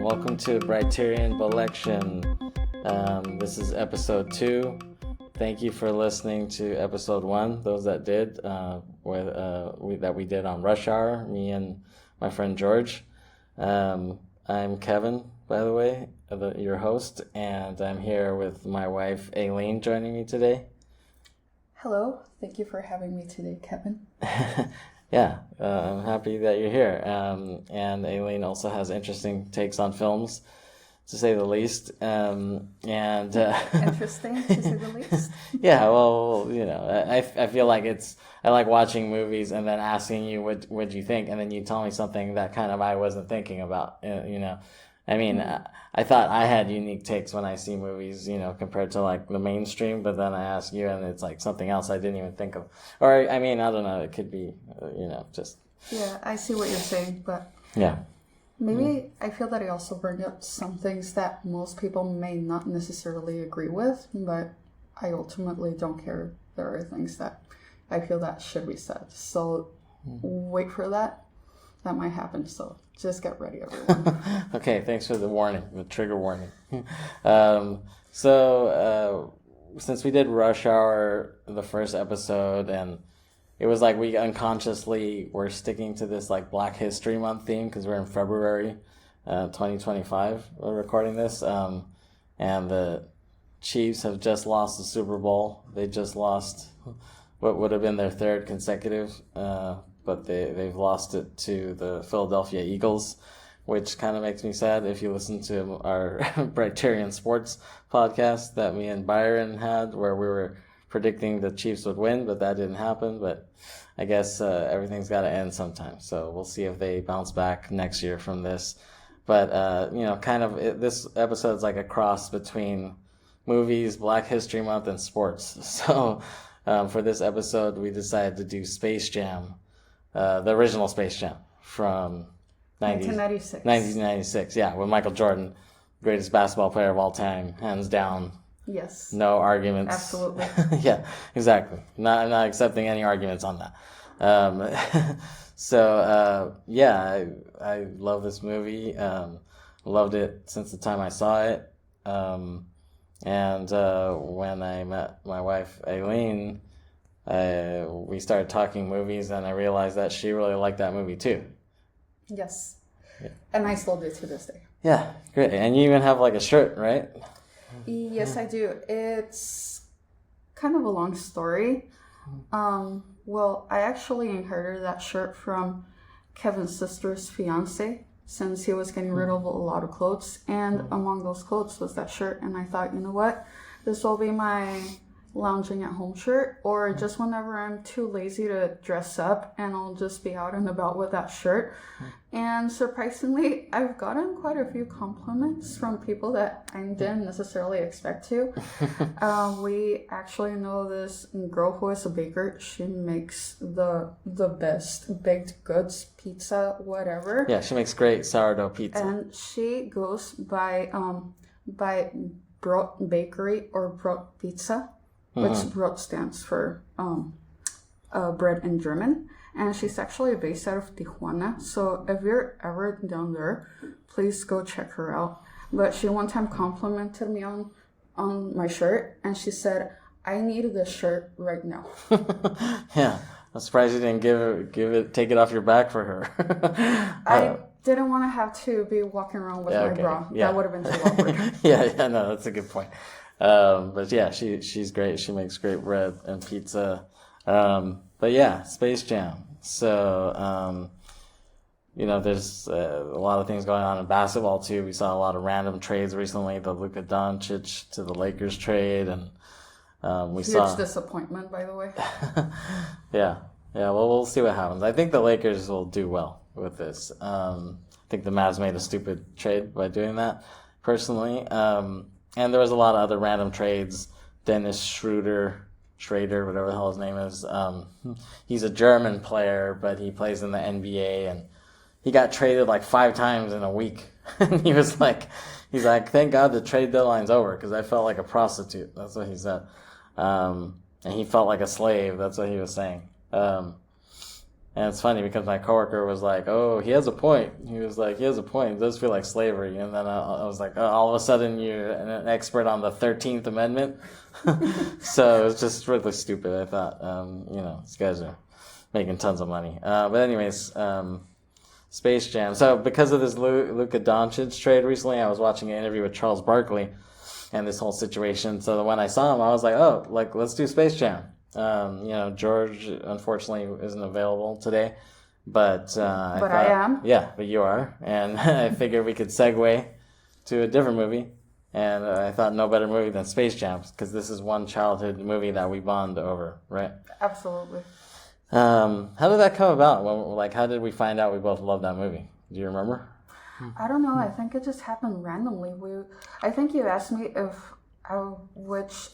welcome to Briterion Bollection. This is episode 2. Thank you for listening to episode 1. Those that did, that we did on Rush Hour, me and my friend George. I'm Kevin, by the way, your host, and I'm here with my wife Aileen joining me today. Hello, thank you for having me today, Kevin. Yeah, I'm happy that you're here. And Aileen also has interesting takes on films, to say the least. Interesting, to say the least. Yeah, well, you know, I feel like I like watching movies and then asking you what you think, and then you tell me something that kind of I wasn't thinking about, you know. I mean, I thought I had unique takes when I see movies, you know, compared to like the mainstream, but then I ask you and it's like something else I didn't even think of. Or, I mean, I don't know, it could be, you know, just... Yeah, I see what you're saying, but... Yeah. Maybe I feel that I also bring up some things that most people may not necessarily agree with, but I ultimately don't care. There are things that I feel that should be said. So wait for that. That might happen, so just get ready, everyone. Okay, thanks for the warning, the trigger warning. Since we did Rush Hour, the first episode, and it was like we unconsciously were sticking to this like Black History Month theme because we're in February 2025, we're recording this, and the Chiefs have just lost the Super Bowl. They just lost what would have been their third consecutive, but they've lost it to the Philadelphia Eagles, which kind of makes me sad. If you listen to our Briterion Sports podcast that me and Byron had, where we were predicting the Chiefs would win, but that didn't happen. But I guess everything's got to end sometime. So we'll see if they bounce back next year from this. But, you know, this episode's like a cross between movies, Black History Month, and sports. So for this episode, we decided to do Space Jam. The original Space Jam from 1996, yeah, with Michael Jordan, greatest basketball player of all time, hands down. Yes. No arguments. Absolutely. Yeah, exactly. Not accepting any arguments on that. I love this movie. Loved it since the time I saw it. When I met my wife, Aileen, we started talking movies, and I realized that she really liked that movie too. Yes. Yeah. And I still do to this day. Yeah, great. And you even have like a shirt, right? Yes, I do. It's kind of a long story. Well, I actually inherited that shirt from Kevin's sister's fiance, since he was getting rid of a lot of clothes. And among those clothes was that shirt. And I thought, you know what? This will be my lounging at home shirt, or just whenever I'm too lazy to dress up, and I'll just be out and about with that shirt. And surprisingly, I've gotten quite a few compliments from people that I didn't necessarily expect to. We actually know this girl who is a baker. She makes the best baked goods, pizza, whatever. Yeah, she makes great sourdough pizza. And she goes by Brot Bakery or Brot Pizza, which Brot stands for bread in German. And she's actually based out of Tijuana. So if you're ever down there, please go check her out. But she one time complimented me on my shirt, and she said, "I need this shirt right now." Yeah, I'm surprised you didn't take it off your back for her. I didn't want to have to be walking around with my bra. Yeah. That would have been too awkward. Yeah, no, that's a good point. But yeah, she's great. She makes great bread and pizza. But yeah, Space Jam. So, you know, there's a lot of things going on in basketball too. We saw a lot of random trades recently. The Luka Doncic to the Lakers trade, and huge disappointment, by the way. Yeah. Well, we'll see what happens. I think the Lakers will do well with this. I think the Mavs made a stupid trade by doing that, personally. And there was a lot of other random trades. Dennis Schrader, whatever the hell his name is. He's a German player, but he plays in the NBA, and he got traded like 5 times in a week. And he's like, thank God the trade deadline's over, because I felt like a prostitute. That's what he said. And he felt like a slave. That's what he was saying. And it's funny because my coworker was like, "Oh, he has a point." He was like, "He has a point. It does feel like slavery." And then I was like, "Oh, all of a sudden you're an expert on the 13th Amendment." So it was just really stupid. I thought, these guys are making tons of money. But anyways, Space Jam. So because of this Luka Doncic trade recently, I was watching an interview with Charles Barkley and this whole situation. So when I saw him, I was like, "Oh, like let's do Space Jam." George unfortunately isn't available today, but I am. Yeah, but you are, and I figured we could segue to a different movie, and I thought no better movie than Space Jam because this is one childhood movie that we bond over, right? Absolutely. How did that come about? How did we find out we both loved that movie? Do you remember? I don't know. I think it just happened randomly. I think you asked me which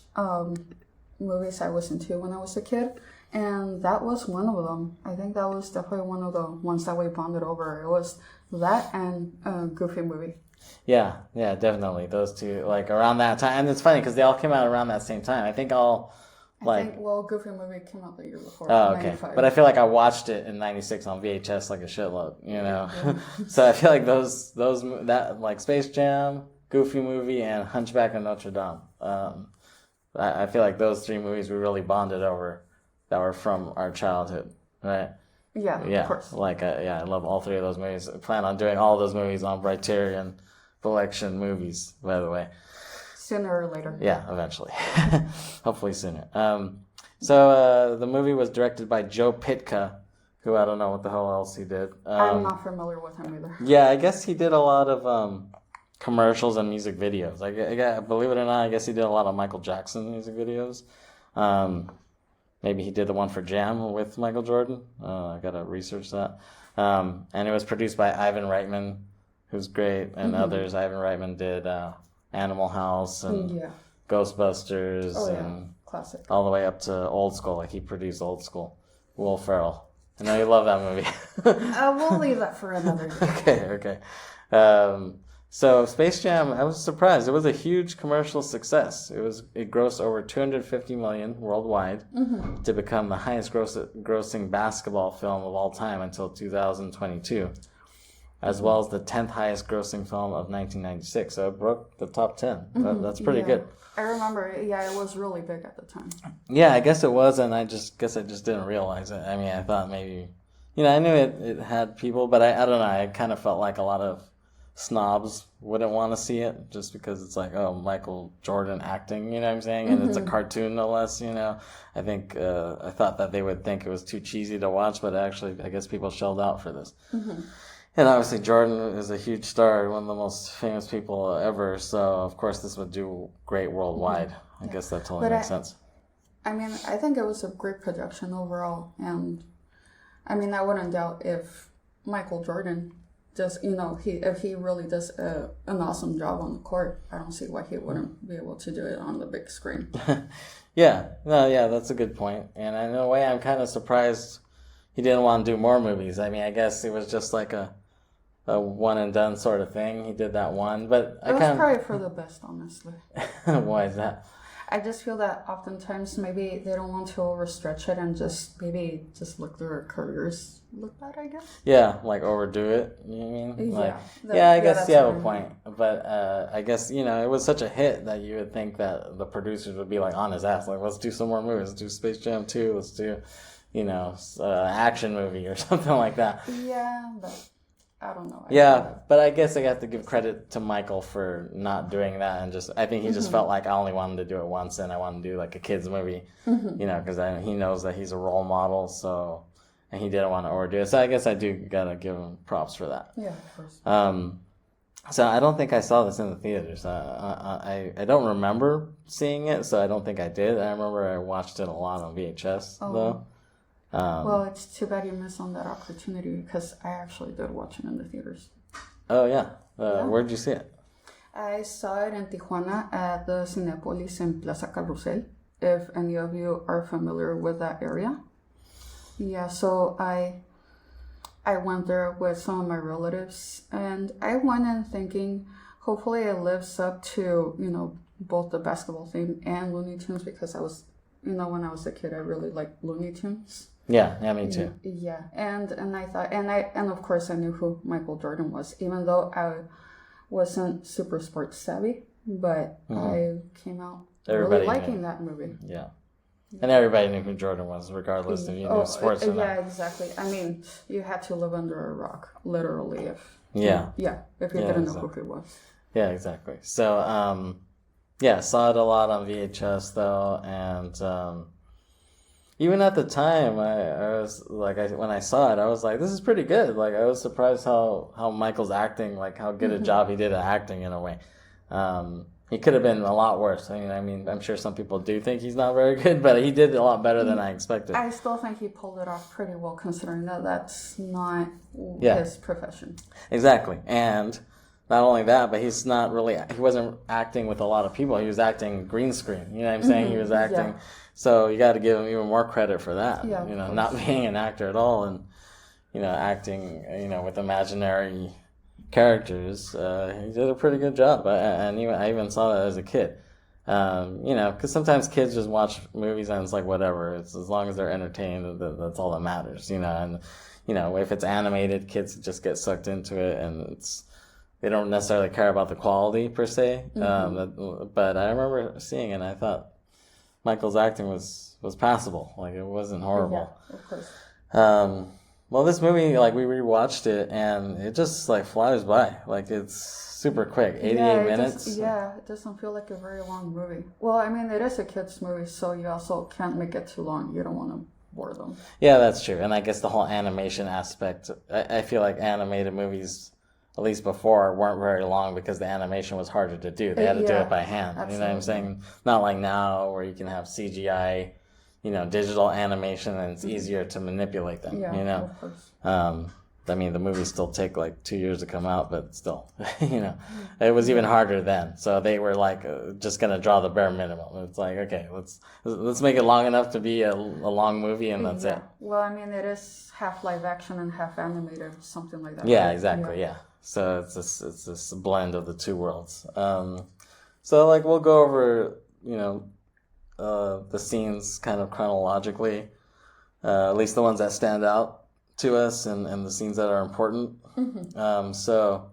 movies I was into when I was a kid, and that was one of them. I think that was definitely one of the ones that we bonded over. It was that and a Goofy movie. Yeah, definitely. Those two, like around that time, and it's funny because they all came out around that same time. I think Goofy movie came out the year before. Oh, okay. 95. But I feel like I watched it in '96 on VHS like a shitload, So I feel like that like Space Jam, Goofy movie, and Hunchback of Notre Dame. I feel like those three movies we really bonded over that were from our childhood, right? Yeah, of course. I love all three of those movies. I plan on doing all those movies on Briterion Bollection movies, by the way. Sooner or later. Yeah, eventually. Hopefully sooner. So the movie was directed by Joe Pytka, who I don't know what the hell else he did. I'm not familiar with him either. Yeah, I guess he did a lot of commercials and music videos. I believe it or not, I guess he did a lot of Michael Jackson music videos. Maybe he did the one for Jam with Michael Jordan. I gotta research that. And it was produced by Ivan Reitman, who's great, and others. Ivan Reitman did Animal House and Ghostbusters and classic. All the way up to Old School. Like he produced Old School. Will Ferrell. I know you love that movie. We'll leave that for another day. Okay. So Space Jam, I was surprised. It was a huge commercial success. It grossed over $250 million worldwide to become the highest grossing basketball film of all time until 2022, as well as the 10th highest grossing film of 1996. So it broke the top 10. That's pretty good. I remember, it was really big at the time. Yeah, I guess it was, and I just didn't realize it. I mean, I thought maybe, I knew it had people, but I don't know. I kind of felt like a lot of snobs wouldn't want to see it just because it's like, oh, Michael Jordan acting, you know what I'm saying? And it's a cartoon no less, I think, I thought that they would think it was too cheesy to watch, but actually, I guess people shelled out for this. And obviously Jordan is a huge star, one of the most famous people ever, so of course this would do great worldwide. I guess that totally makes sense. I mean, I think it was a great production overall, and I mean, I wouldn't doubt if Michael Jordan does, if he really does an awesome job on the court, I don't see why he wouldn't be able to do it on the big screen. Yeah, that's a good point. And in a way, I'm kind of surprised he didn't want to do more movies. I mean, I guess it was just like a one and done sort of thing. He did that one, but it was probably for the best, honestly. Why is that? I just feel that oftentimes maybe they don't want to overstretch it and just look their careers look bad, I guess. Yeah, like overdo it, you mean? I guess you have a point. But I guess, it was such a hit that you would think that the producers would be like on his ass. Like, let's do some more movies. Let's do Space Jam 2. Let's do, action movie or something like that. Yeah, but I don't know. But I guess I have to give credit to Michael for not doing that, and I think he just felt like I only wanted to do it once, and I wanted to do like a kids movie, because he knows that he's a role model, and he didn't want to overdo it. So I guess I do gotta give him props for that. Yeah, of course. So I don't think I saw this in the theaters. I don't remember seeing it, so I don't think I did. I remember I watched it a lot on VHS though. Well, it's too bad you missed on that opportunity because I actually did watch it in the theaters. Oh, yeah. Where'd you see it? I saw it in Tijuana at the Cinépolis in Plaza Carrusel, if any of you are familiar with that area. Yeah, so I went there with some of my relatives, and I went in thinking, hopefully it lives up to, both the basketball theme and Looney Tunes, because I was, when I was a kid, I really liked Looney Tunes. Yeah, me too. Yeah, and I thought, and of course I knew who Michael Jordan was, even though I wasn't super sports savvy, but I came out really liking that movie. Yeah. And everybody knew who Jordan was, regardless if you knew sports or not. Yeah, exactly. I mean, you had to live under a rock, literally, if if you didn't know who he was. Yeah, exactly. So, saw it a lot on VHS though, and even at the time, I was like, when I saw it, I was like, this is pretty good. Like, I was surprised how Michael's acting, like how good a job he did at acting in a way. He could have been a lot worse. I mean, I'm sure some people do think he's not very good, but he did a lot better than I expected. I still think he pulled it off pretty well, considering that that's not his profession. Exactly. And not only that, but he wasn't acting with a lot of people. He was acting green screen. You know what I'm saying? He was acting. Yeah. So you got to give him even more credit for that. Yeah, not being an actor at all and, acting, with imaginary characters. He did a pretty good job. I even saw that as a kid. Because sometimes kids just watch movies and it's like whatever. It's as long as they're entertained, that's all that matters. And if it's animated, kids just get sucked into it, and they don't necessarily care about the quality per se. But I remember seeing it, and I thought Michael's acting was passable. Like, it wasn't horrible. Yeah, of course. Well, this movie, like, we rewatched it, and it just, like, flies by. Like, it's super quick, 88 minutes. It doesn't feel like a very long movie. Well, I mean, it is a kid's movie, so you also can't make it too long. You don't want to bore them. Yeah, that's true. And I guess the whole animation aspect, I feel like animated movies, at least before, weren't very long because the animation was harder to do. They had to do it by hand. Absolutely. You know what I'm saying? Not like now where you can have CGI, digital animation, and it's easier to manipulate them. Yeah, of course. I mean, the movies still take like 2 years to come out, but still, it was even harder then. So they were like just gonna draw the bare minimum. It's like, okay, let's make it long enough to be a long movie, and that's it. Well, I mean, it is half live action and half animated, something like that. Yeah, right? Exactly. Yeah. So it's this blend of the two worlds. So like we'll go over the scenes kind of chronologically, at least the ones that stand out to us, and the scenes that are important. So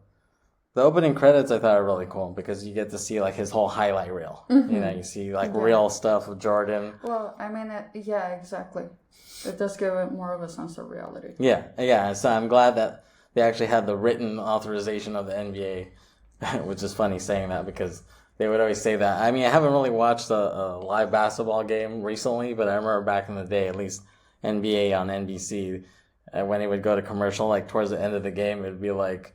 the opening credits I thought are really cool because you get to see like his whole highlight reel. You see like real stuff of Jordan. Well, I mean, exactly. It does give it more of a sense of reality. Yeah. So I'm glad that they actually had the written authorization of the NBA, which is funny saying that because they would always say that. I mean, I haven't really watched a live basketball game recently, but I remember back in the day, at least NBA on NBC, when it would go to commercial, like towards the end of the game, it'd be like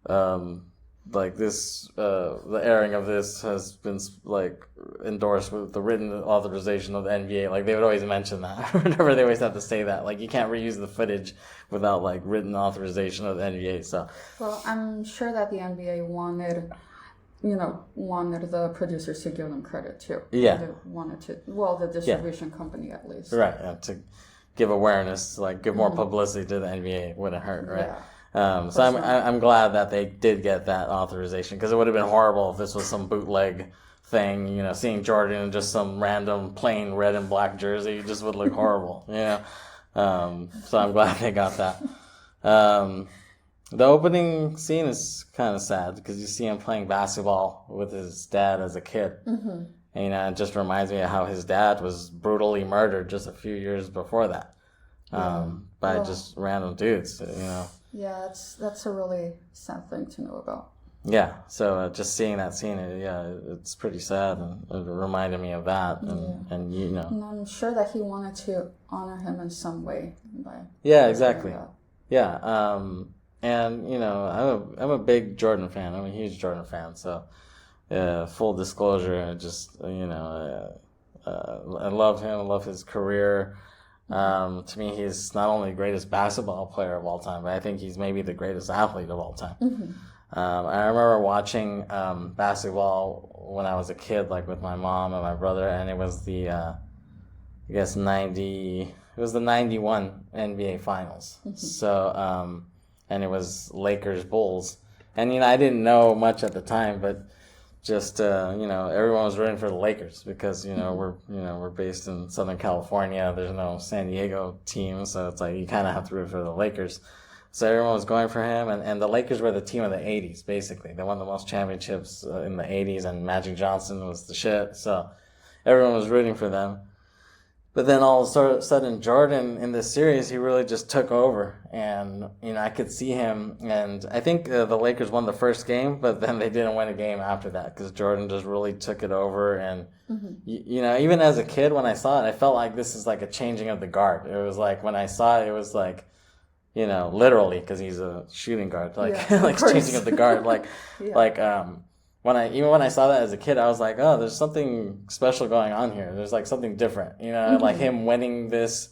this, the airing of this has been like endorsed with the written authorization of the NBA. Like they would always mention that. Whenever they always have to say that, like you can't reuse the footage without like written authorization of the NBA. So, well, I'm sure that the NBA wanted the producers to give them credit too. Yeah. They wanted to, the distribution company at least. Right. To give awareness, like give more publicity to the NBA wouldn't hurt, right? Yeah. So I'm glad that they did get that authorization because it would have been horrible if this was some bootleg thing, seeing Jordan in just some random plain red and black jersey just would look horrible, So I'm glad they got that. The opening scene is kind of sad because you see him playing basketball with his dad as a kid. And, it just reminds me of how his dad was brutally murdered just a few years before that by just random dudes, Yeah, that's a really sad thing to know about. Yeah, so just seeing that scene, it's pretty sad, and it reminded me of that, and And I'm sure that he wanted to honor him in some way. Exactly. Yeah, and I'm a big Jordan fan. I'm a huge Jordan fan. So, full disclosure, I love him. I love his career. To me, he's not only the greatest basketball player of all time, but I think he's maybe the greatest athlete of all time. I remember watching basketball when I was a kid, like with my mom and my brother, and it was the it was the 91 NBA Finals. So, and it was Lakers Bulls. And, I didn't know much at the time, but just everyone was rooting for the Lakers because we're based in Southern California. There's no San Diego team, so it's like you kind of have to root for the Lakers. So everyone was going for him, and the Lakers were the team of the 80s, basically. They won the most championships in the 80s, and Magic Johnson was the shit. So everyone was rooting for them. But then all of a sudden, Jordan in this series, he really just took over. And, I could see him. And I think the Lakers won the first game, but then they didn't win a game after that because Jordan just really took it over. And, even as a kid, when I saw it, I felt like this is like a changing of the guard. It was like, when I saw it, it was like, literally, because he's a shooting guard, like changing of the guard. When I saw that as a kid, I was like, oh, there's something special going on here. There's like something different, like him winning this.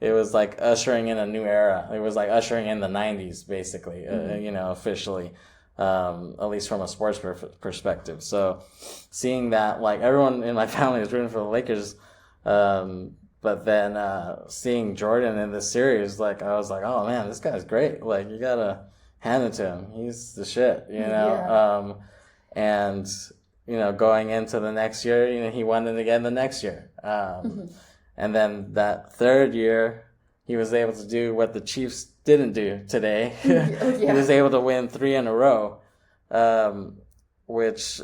It was like ushering in a new era. It was like ushering in the 90s, basically, officially, at least from a sports perspective. So seeing that, like everyone in my family was rooting for the Lakers, but then seeing Jordan in this series, like I was like, oh man, this guy's great. Like you gotta hand it to him. He's the shit, Yeah. And, going into the next year, he won it again the next year. And then that third year, he was able to do what the Chiefs didn't do today. He was able to win 3 in a row, which,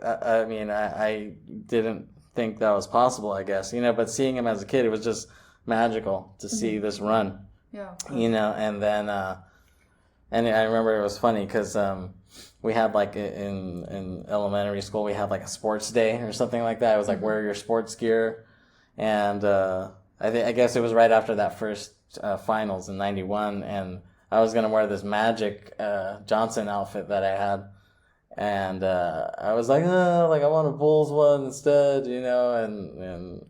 I didn't think that was possible, I guess. But seeing him as a kid, it was just magical to see this run. Yeah. And then, and I remember it was funny because, we had like in elementary school, we had like a sports day or something like that. It was like wear your sports gear, and I guess it was right after that first finals in '91, and I was gonna wear this Magic Johnson outfit that I had, and I was like, oh, like I want a Bulls one instead, and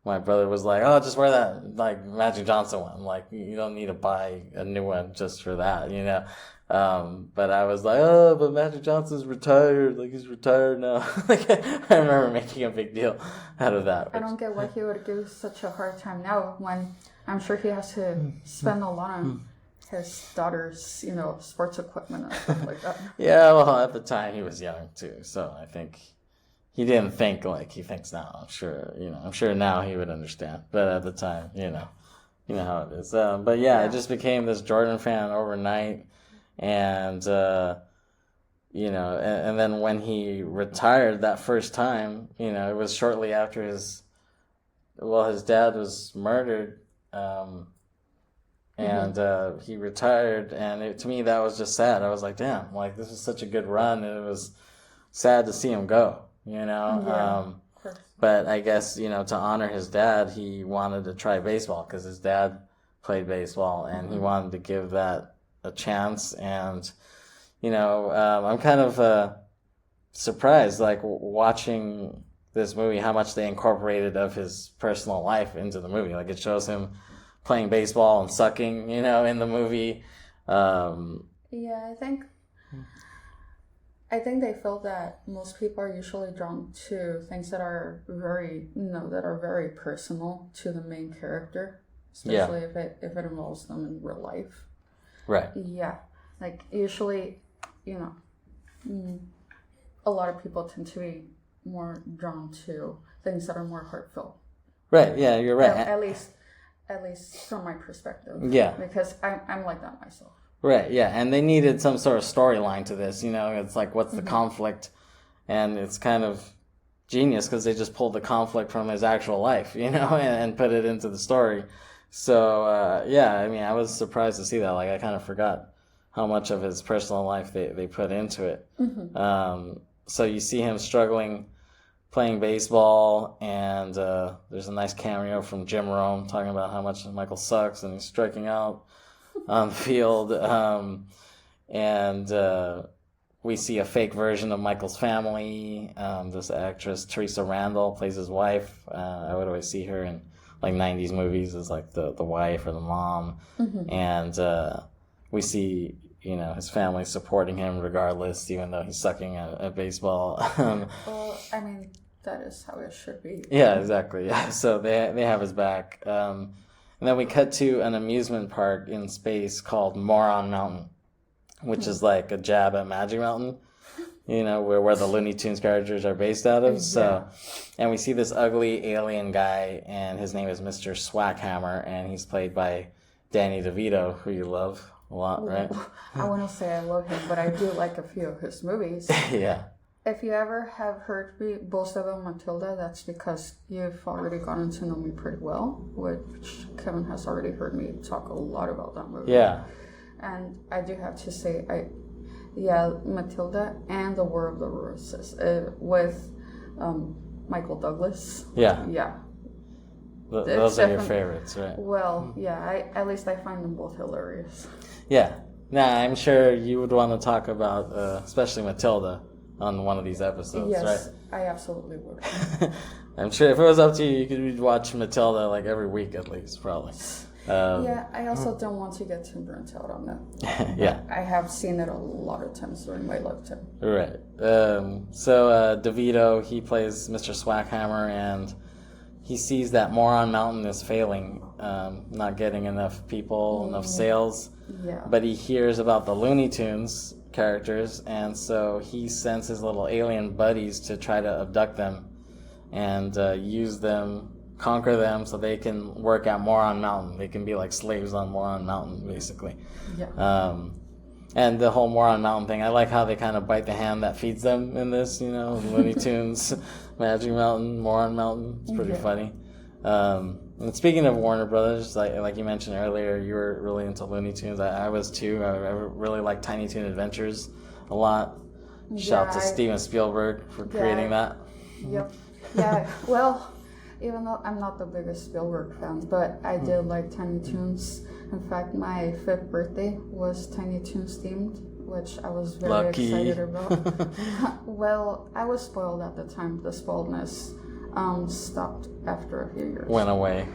my brother was like, oh, just wear that like Magic Johnson one. Like you don't need to buy a new one just for that, But I was like, oh, but Magic Johnson's retired. Like, he's retired now. Like, I remember making a big deal out of that. I don't get why he would give such a hard time now when I'm sure he has to spend a lot on his daughter's, sports equipment and stuff like that. Yeah, well, at the time he was young, too. So I think he didn't think like he thinks now. I'm sure now he would understand. But at the time, you know how it is. But yeah, I just became this Jordan fan overnight. And, and then when he retired that first time, it was shortly after his dad was murdered. And he retired. And to me, that was just sad. I was like, damn, like this was such a good run. And it was sad to see him go, Yeah, but I guess, to honor his dad, he wanted to try baseball because his dad played baseball and he wanted to give that a chance. And I'm kind of surprised, like watching this movie, how much they incorporated of his personal life into the movie. Like it shows him playing baseball and sucking, in the movie. Yeah, I think they feel that most people are usually drawn to things that are very personal to the main character, especially if it involves them in real life. Right. Yeah. Like, usually, a lot of people tend to be more drawn to things that are more heartfelt. Right. Yeah, you're right. At least from my perspective. Yeah. Because I'm like that myself. Right. Yeah. And they needed some sort of storyline to this. It's like, what's the conflict? And it's kind of genius because they just pulled the conflict from his actual life, and put it into the story. So, I was surprised to see that. Like, I kind of forgot how much of his personal life they put into it. So you see him struggling playing baseball, and there's a nice cameo from Jim Rome talking about how much Michael sucks, and he's striking out on the field. And we see a fake version of Michael's family. This actress, Teresa Randall, plays his wife. I would always see her in like 90s movies as like the wife or the mom. And we see, his family supporting him regardless, even though he's sucking at baseball. Well, I mean, that is how it should be. Yeah, exactly. Yeah. So they have his back. And then we cut to an amusement park in space called Moron Mountain, which is like a jab at Magic Mountain. where the Looney Tunes characters are based out of. Yeah. So, and we see this ugly alien guy, and his name is Mr. Swackhammer, and he's played by Danny DeVito, who you love a lot, right? I want to say I love him, but I do like a few of his movies. Yeah. If you ever have heard me boast about Matilda, that's because you've already gotten to know me pretty well, which Kevin has already heard me talk a lot about that movie. Yeah. And I do have to say, Matilda and The War of the Roses with Michael Douglas. Yeah. Yeah. Those are your favorites, right? Well, yeah, at least I find them both hilarious. Yeah. Now, I'm sure you would want to talk about, especially Matilda, on one of these episodes, yes, right? I absolutely would. I'm sure if it was up to you, you could watch Matilda like every week at least, probably. Yeah, I also don't want to get too burnt out on that. Yeah. I have seen it a lot of times during my lifetime. Right. So DeVito, he plays Mr. Swackhammer, and he sees that Moron Mountain is failing, not getting enough people, enough sales. Yeah. But he hears about the Looney Tunes characters, and so he sends his little alien buddies to try to abduct them and use them, conquer them, so they can work at Moron Mountain. They can be like slaves on Moron Mountain, basically. Yeah. And the whole Moron Mountain thing, I like how they kind of bite the hand that feeds them in this, Looney Tunes, Magic Mountain, Moron Mountain. It's pretty funny. And speaking of Warner Brothers, like you mentioned earlier, you were really into Looney Tunes. I was too. I really like Tiny Toon Adventures a lot. Shout out to Steven Spielberg for creating that. Yep. Yeah. Well, even though I'm not the biggest Spielberg fan, but I did like Tiny Toons. In fact, my 5th birthday was Tiny Toons themed, which I was very excited about. Well, I was spoiled at the time. The spoiledness stopped after a few years. Went away.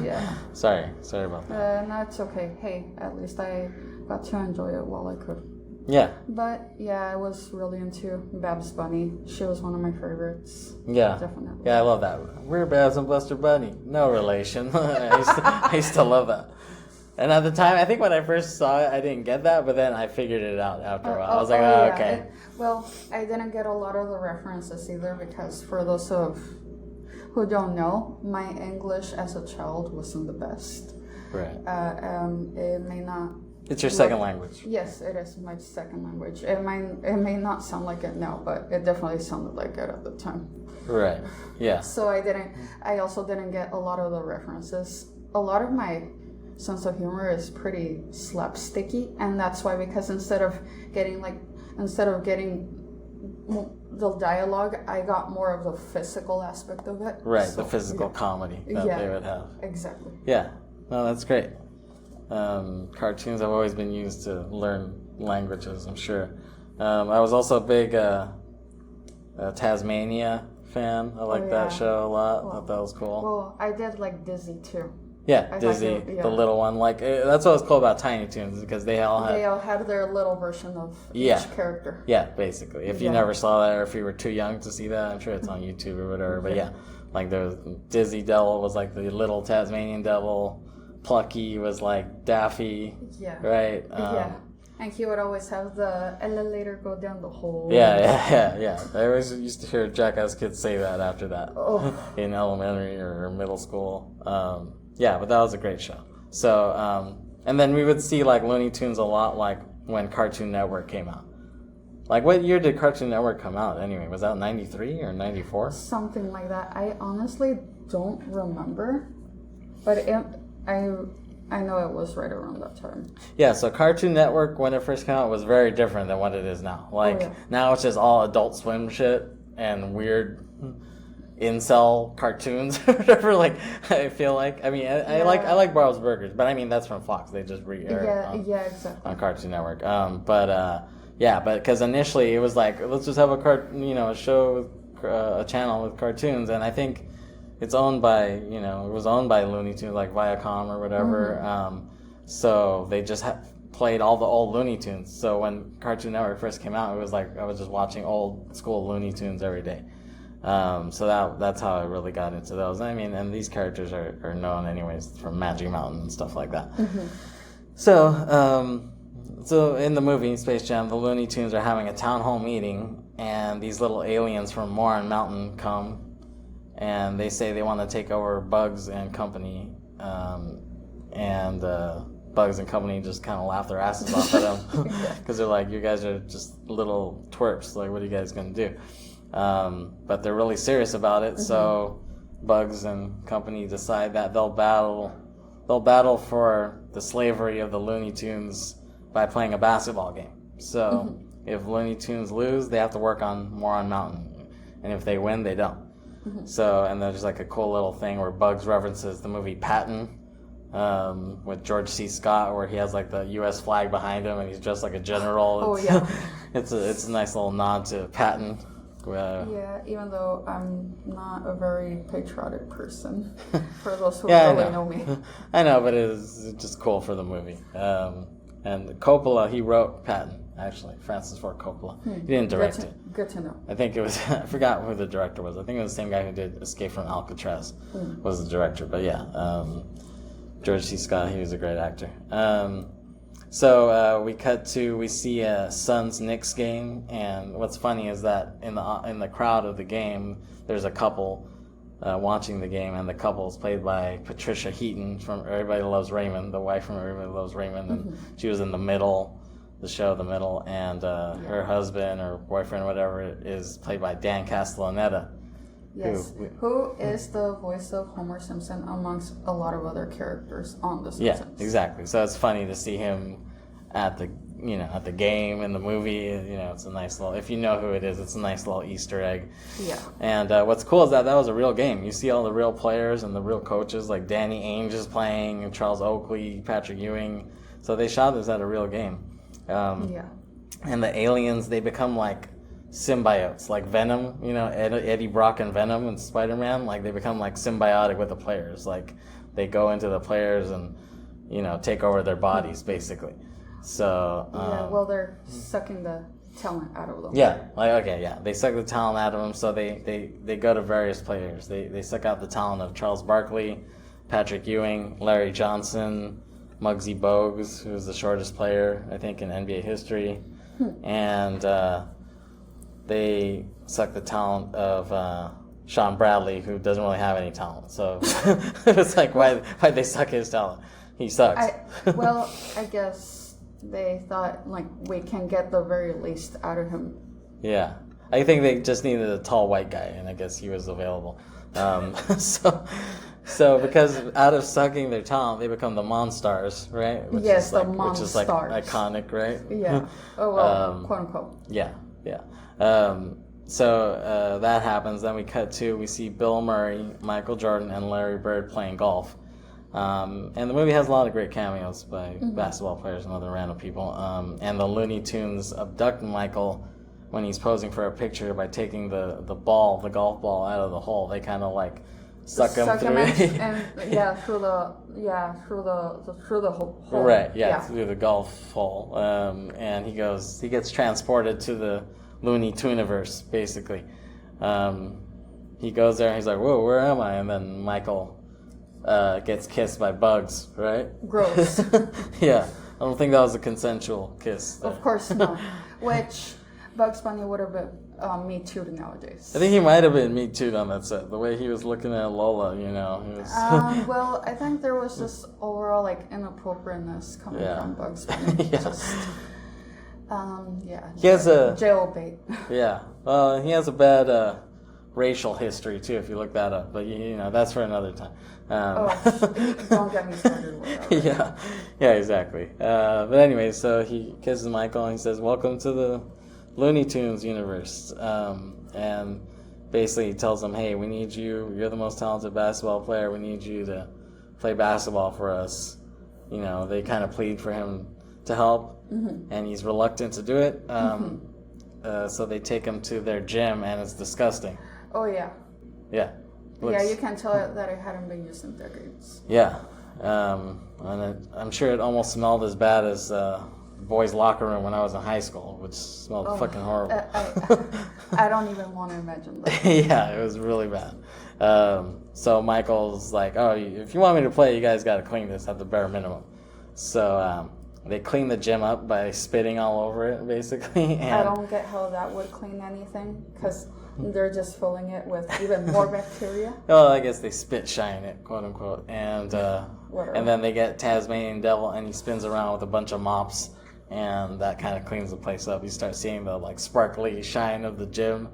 Yeah. Sorry about that. No, it's okay. Hey, at least I got to enjoy it while I could. Yeah. But yeah, I was really into Babs Bunny. She was one of my favorites. Yeah. Definitely. Yeah, I love that. We're Babs and Buster Bunny. No relation. I used to love that. And at the time, I think when I first saw it, I didn't get that, but then I figured it out after a while. I was like, yeah. okay. Well, I didn't get a lot of the references either because for those who don't know, my English as a child wasn't the best. Right. It may not. It's your second language. Yes, it is my second language. It may not sound like it now, but it definitely sounded like it at the time. Right. Yeah. So I also didn't get a lot of the references. A lot of my sense of humor is pretty slapsticky, and that's why, because instead of getting the dialogue, I got more of the physical aspect of it. Right, so, the physical comedy that they would have. Exactly. Yeah. No, that's great. Cartoons have always been used to learn languages, I'm sure. I was also a big Tasmania fan. I liked that show a lot. Thought that was cool. Well, I did like Dizzy too. Yeah, Dizzy, the little one. Like that's what was cool about Tiny Toons, because they all had their little version of each character. Yeah, basically. If you never saw that, or if you were too young to see that, I'm sure it's on YouTube or whatever. But yeah, like the Dizzy Devil was like the little Tasmanian devil. Plucky was like Daffy. Yeah. Right. And he would always have the elevator go down the hole. Yeah. I always used to hear Jackass kids say that after that in elementary or middle school. Yeah, but that was a great show. So, and then we would see like Looney Tunes a lot, like when Cartoon Network came out. Like, what year did Cartoon Network come out anyway? Was that 93 or 94? Something like that. I honestly don't remember, but I know it was right around that time. Yeah, so Cartoon Network, when it first came out, was very different than what it is now. Like, now it's just all Adult Swim shit and weird incel cartoons or whatever. Like, I feel like, I mean, I like Bob's Burgers, but I mean, that's from Fox. They just re-air it exactly. on Cartoon Network. But because initially it was like, let's just have a show, a channel with cartoons, and I think it's owned by, it was owned by Looney Tunes, like Viacom or whatever. Mm-hmm. So they just played all the old Looney Tunes. So when Cartoon Network first came out, it was like I was just watching old school Looney Tunes every day. So that's how I really got into those. I mean, and these characters are known anyways from Magic Mountain and stuff like that. Mm-hmm. So in the movie Space Jam, the Looney Tunes are having a town hall meeting and these little aliens from Moron Mountain come, and they say they want to take over Bugs and Company, and Bugs and Company just kind of laugh their asses off at them because they're like, you guys are just little twerps, like what are you guys gonna do? But they're really serious about it, so Bugs and Company decide that they'll battle for the slavery of the Looney Tunes by playing a basketball game. So if Looney Tunes lose, they have to work on Moron Mountain, and if they win, they don't. So, and there's like a cool little thing where Bugs references the movie Patton with George C. Scott, where he has like the U.S. flag behind him and he's dressed like a general. It's a nice little nod to Patton. Yeah, even though I'm not a very patriotic person, for those who really know me. I know, but it's just cool for the movie. And Coppola, he wrote Patton, actually, Francis Ford Coppola. He didn't direct it. Good to know. I think it was, I forgot who the director was. I think it was the same guy who did Escape from Alcatraz was the director. But yeah, George C. Scott, he was a great actor. So we see a Suns-Knicks game, and what's funny is that in the crowd of the game, there's a couple watching the game, and the couple is played by Patricia Heaton from Everybody Loves Raymond, the wife from Everybody Loves Raymond, and she was in The Middle, the show The Middle, and her husband or boyfriend or whatever is played by Dan Castellaneta. Yes, who is the voice of Homer Simpson amongst a lot of other characters on The Simpsons. Yeah, exactly. So it's funny to see him at the game in the movie. It's a nice little, if you know who it is, it's a nice little Easter egg. Yeah. And what's cool is that was a real game. You see all the real players and the real coaches, like Danny Ainge is playing, and Charles Oakley, Patrick Ewing. So they shot this at a real game. And the aliens, they become like symbiotes, like Venom, Eddie Brock and Venom and Spider-Man, like they become like symbiotic with the players. Like they go into the players and, take over their bodies, basically. So they're sucking the talent out of them. They suck the talent out of them, so they go to various players. They suck out the talent of Charles Barkley, Patrick Ewing, Larry Johnson, Muggsy Bogues, who's the shortest player I think in NBA history, and they suck the talent of Sean Bradley, who doesn't really have any talent. So it's like, why they suck his talent? He sucks. I guess they thought, like, we can get the very least out of him. Yeah. I think they just needed a tall white guy, and I guess he was available. So because out of sucking their talent, they become the Monstars, right? Which is like iconic, right? Yeah. Oh, well, quote unquote. Yeah. So that happens. Then we see Bill Murray, Michael Jordan, and Larry Bird playing golf. And the movie has a lot of great cameos by basketball players and other random people. And the Looney Tunes abduct Michael when he's posing for a picture by taking the golf ball out of the hole. They kind of like suck him through through the hole. Right, through the golf hole. And he gets transported to the Looney Tuniverse, basically. He goes there and he's like, whoa, where am I? And then Michael gets kissed by Bugs, right? Gross. Yeah. I don't think that was a consensual kiss. Of course not. Which Bugs Bunny would have been Me Too'd nowadays. I think he might have been Me Too'd on that set. The way he was looking at Lola, He was... well, I think there was just overall, like, inappropriateness coming from Bugs Bunny. He has a... jail bait. Yeah. Well, he has a bad... racial history too, if you look that up, but that's for another time. Don't get me started with that. Yeah, exactly. But anyway, so he kisses Michael and he says, "Welcome to the Looney Tunes universe," and basically he tells him, "Hey, we need you. You're the most talented basketball player. We need you to play basketball for us." They kind of plead for him to help, and he's reluctant to do it. So they take him to their gym, and it's disgusting. Oh, yeah. Yeah. You can tell that it hadn't been used in decades. Yeah. And I'm sure it almost smelled as bad as the boys' locker room when I was in high school, which smelled fucking horrible. I don't even want to imagine that. Yeah, it was really bad. So Michael's like, if you want me to play, you guys got to clean this at the bare minimum. So they clean the gym up by spitting all over it, basically. And I don't get how that would clean anything, because they're just filling it with even more bacteria. well, I guess they spit shine it, quote unquote, and Whatever. then they get Tasmanian Devil, and he spins around with a bunch of mops, and that kind of cleans the place up. You start seeing the like sparkly shine of the gym,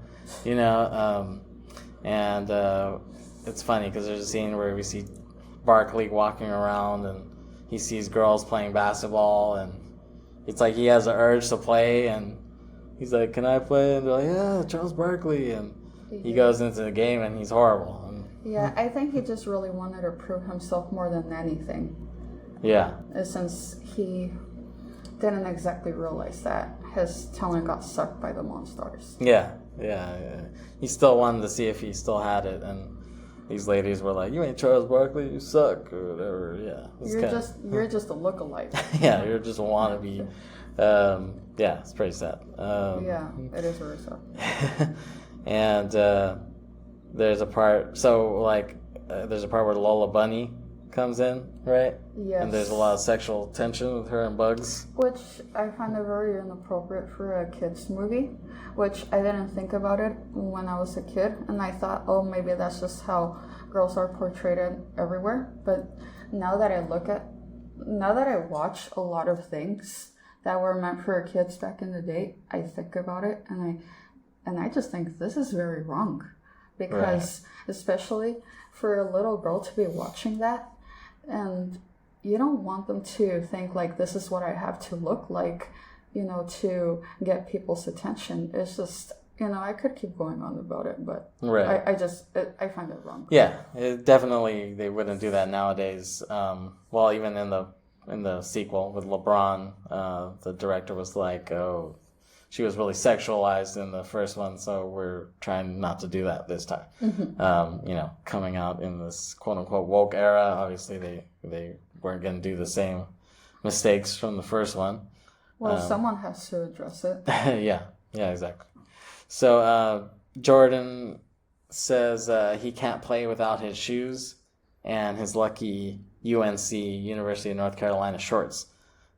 you know, and it's funny because there's a scene where we see Barkley walking around, and he sees girls playing basketball, and it's like he has an urge to play, and he's like, "Can I play?" And they're like, "Yeah, Charles Barkley," and he goes into the game, and he's horrible. And, Yeah, I think he just really wanted to prove himself more than anything. yeah, Since he didn't exactly realize that his talent got sucked by the Monstars. yeah. He still wanted to see if he still had it, and these ladies were like, "You ain't Charles Barkley, you suck," or whatever. Yeah, You're just a lookalike. yeah, you're just a wannabe. Yeah, it's pretty sad. Yeah, it is very sad. And there's a part. So like, there's a part where Lola Bunny comes in, right? Yes. And there's a lot of sexual tension with her and Bugs. Which I find it very inappropriate for a kids movie, which I didn't think about it when I was a kid, and I thought, oh, maybe that's just how girls are portrayed everywhere. But now that I watch a lot of things that were meant for kids back in the day, I think about it, and I just think this is very wrong, because especially for a little girl to be watching that, and you don't want them to think like, this is what I have to look like, you know, to get people's attention. It's just, you know, I could keep going on about it, but I find it wrong. Yeah, definitely they wouldn't do that nowadays. Well, even in the sequel with LeBron, the director was like, "Oh, she was really sexualized in the first one, so we're trying not to do that this time." Mm-hmm. You know, coming out in this quote unquote woke era, obviously they weren't going to do the same mistakes from the first one. Well, someone has to address it. yeah, exactly. So Jordan says he can't play without his shoes and his lucky UNC, University of North Carolina shorts.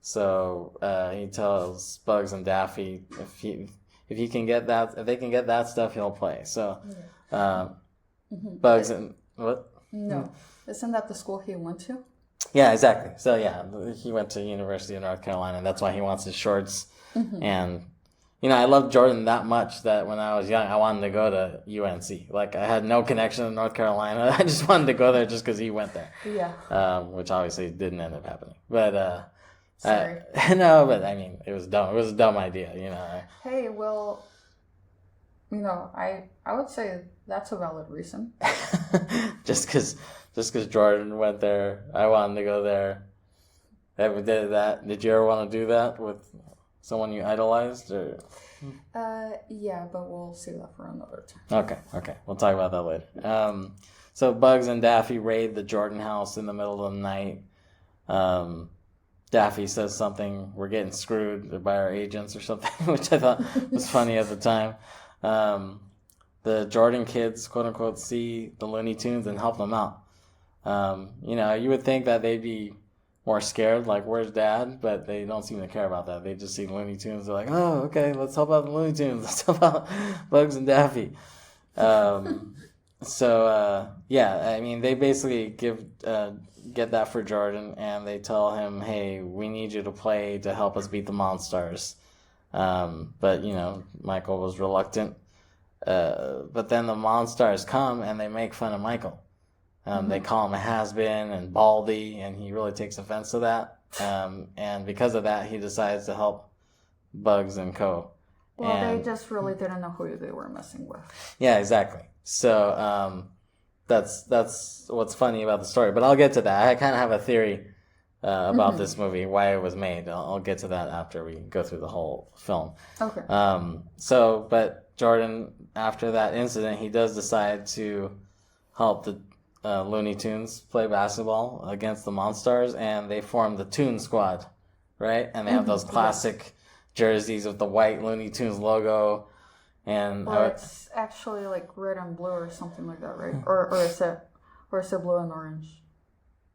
So he tells Bugs and Daffy if he can get that, if they can get that stuff, he'll play. So Bugs and what? No, isn't that the school he went to? Yeah, exactly. So yeah, he went to University of North Carolina, and that's why he wants his shorts. And you know, I loved Jordan that much that when I was young, I wanted to go to UNC. Like, I had no connection to North Carolina. I just wanted to go there just because he went there. Yeah. Which obviously didn't end up happening. But Sorry. no, but I mean, it was dumb. It was a dumb idea, you know. Hey, well, you know, I would say that's a valid reason. just because Jordan went there, I wanted to go there. Ever did that? Did you ever want to do that with someone you idolized, or? Yeah, but we'll save that for another time. Okay. We'll talk about that later. So Bugs and Daffy raid the Jordan house in the middle of the night. Daffy says something, "We're getting screwed by our agents," or something, which I thought was funny at the time. The Jordan kids, quote unquote, see the Looney Tunes and help them out. You know, you would think that they'd be more scared, like, "Where's Dad?" But they don't seem to care about that. They just see Looney Tunes. They're like, "Oh, okay, let's help out the Looney Tunes. Let's help out Bugs and Daffy." Yeah, I mean, they basically get that for Jordan, and they tell him, "Hey, we need you to play to help us beat the Monstars." But, you know, Michael was reluctant. But then the Monstars come, and they make fun of Michael. They call him a has-been and baldy, and he really takes offense to that. And because of that, he decides to help Bugs and Co. Well, they just really didn't know who they were messing with. Yeah, exactly. So that's what's funny about the story. But I'll get to that. I kind of have a theory about this movie, why it was made. I'll get to that after we go through the whole film. Okay. But Jordan, after that incident, he does decide to help the Looney Tunes play basketball against the Monstars, and they form the Toon Squad, right? And they have those classic jerseys with the white Looney Tunes logo, and it's actually like red and blue or something like that, right? Or is it blue and orange?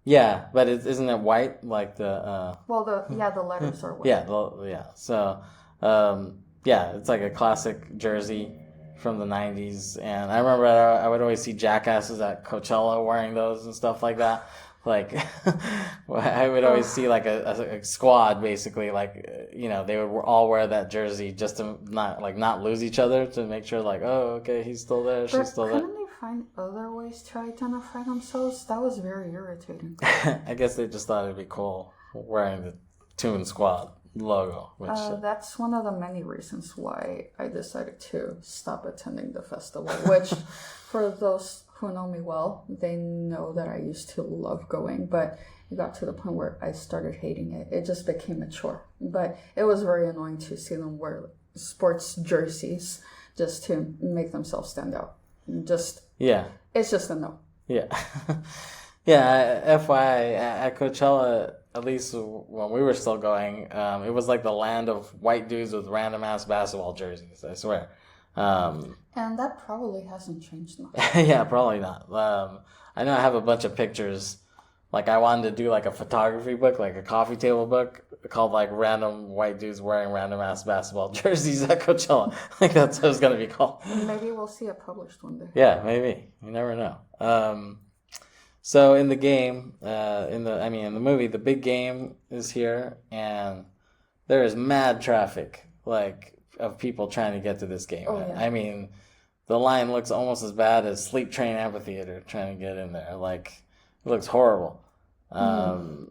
Yeah, but isn't it white like the? Well, the letters are white. Yeah. So, yeah, it's like a classic jersey from the '90s, and I remember I would always see jackasses at Coachella wearing those and stuff like that. Like, I would always see like a squad basically, like they would all wear that jersey just to not lose each other, to make sure like, oh, okay, he's still there, she's still there. Couldn't they find other ways to identify themselves? That was very irritating. I guess they just thought it'd be cool wearing the Toon Squad logo. Which that's one of the many reasons why I decided to stop attending the festival. Which, for those who know me well, they know that I used to love going, but it got to the point where I started hating it. It just became a chore. But it was very annoying to see them wear sports jerseys just to make themselves stand out. It's just a no. Yeah. Yeah, FYI, at Coachella, at least when we were still going, it was like the land of white dudes with random ass basketball jerseys, I swear. And that probably hasn't changed now. Yeah, probably not. I know I have a bunch of pictures. Like, I wanted to do like a photography book, like a coffee table book, called like Random White Dudes Wearing Random Ass Basketball Jerseys at Coachella. Like, that's what it's going to be called. Maybe we'll see it published one day. Yeah, maybe. You never know. So in the game, in the movie, the big game is here, and there is mad traffic, like, of people trying to get to this game. Oh, yeah. I mean, the line looks almost as bad as Sleep Train Amphitheater trying to get in there. Like, it looks horrible. And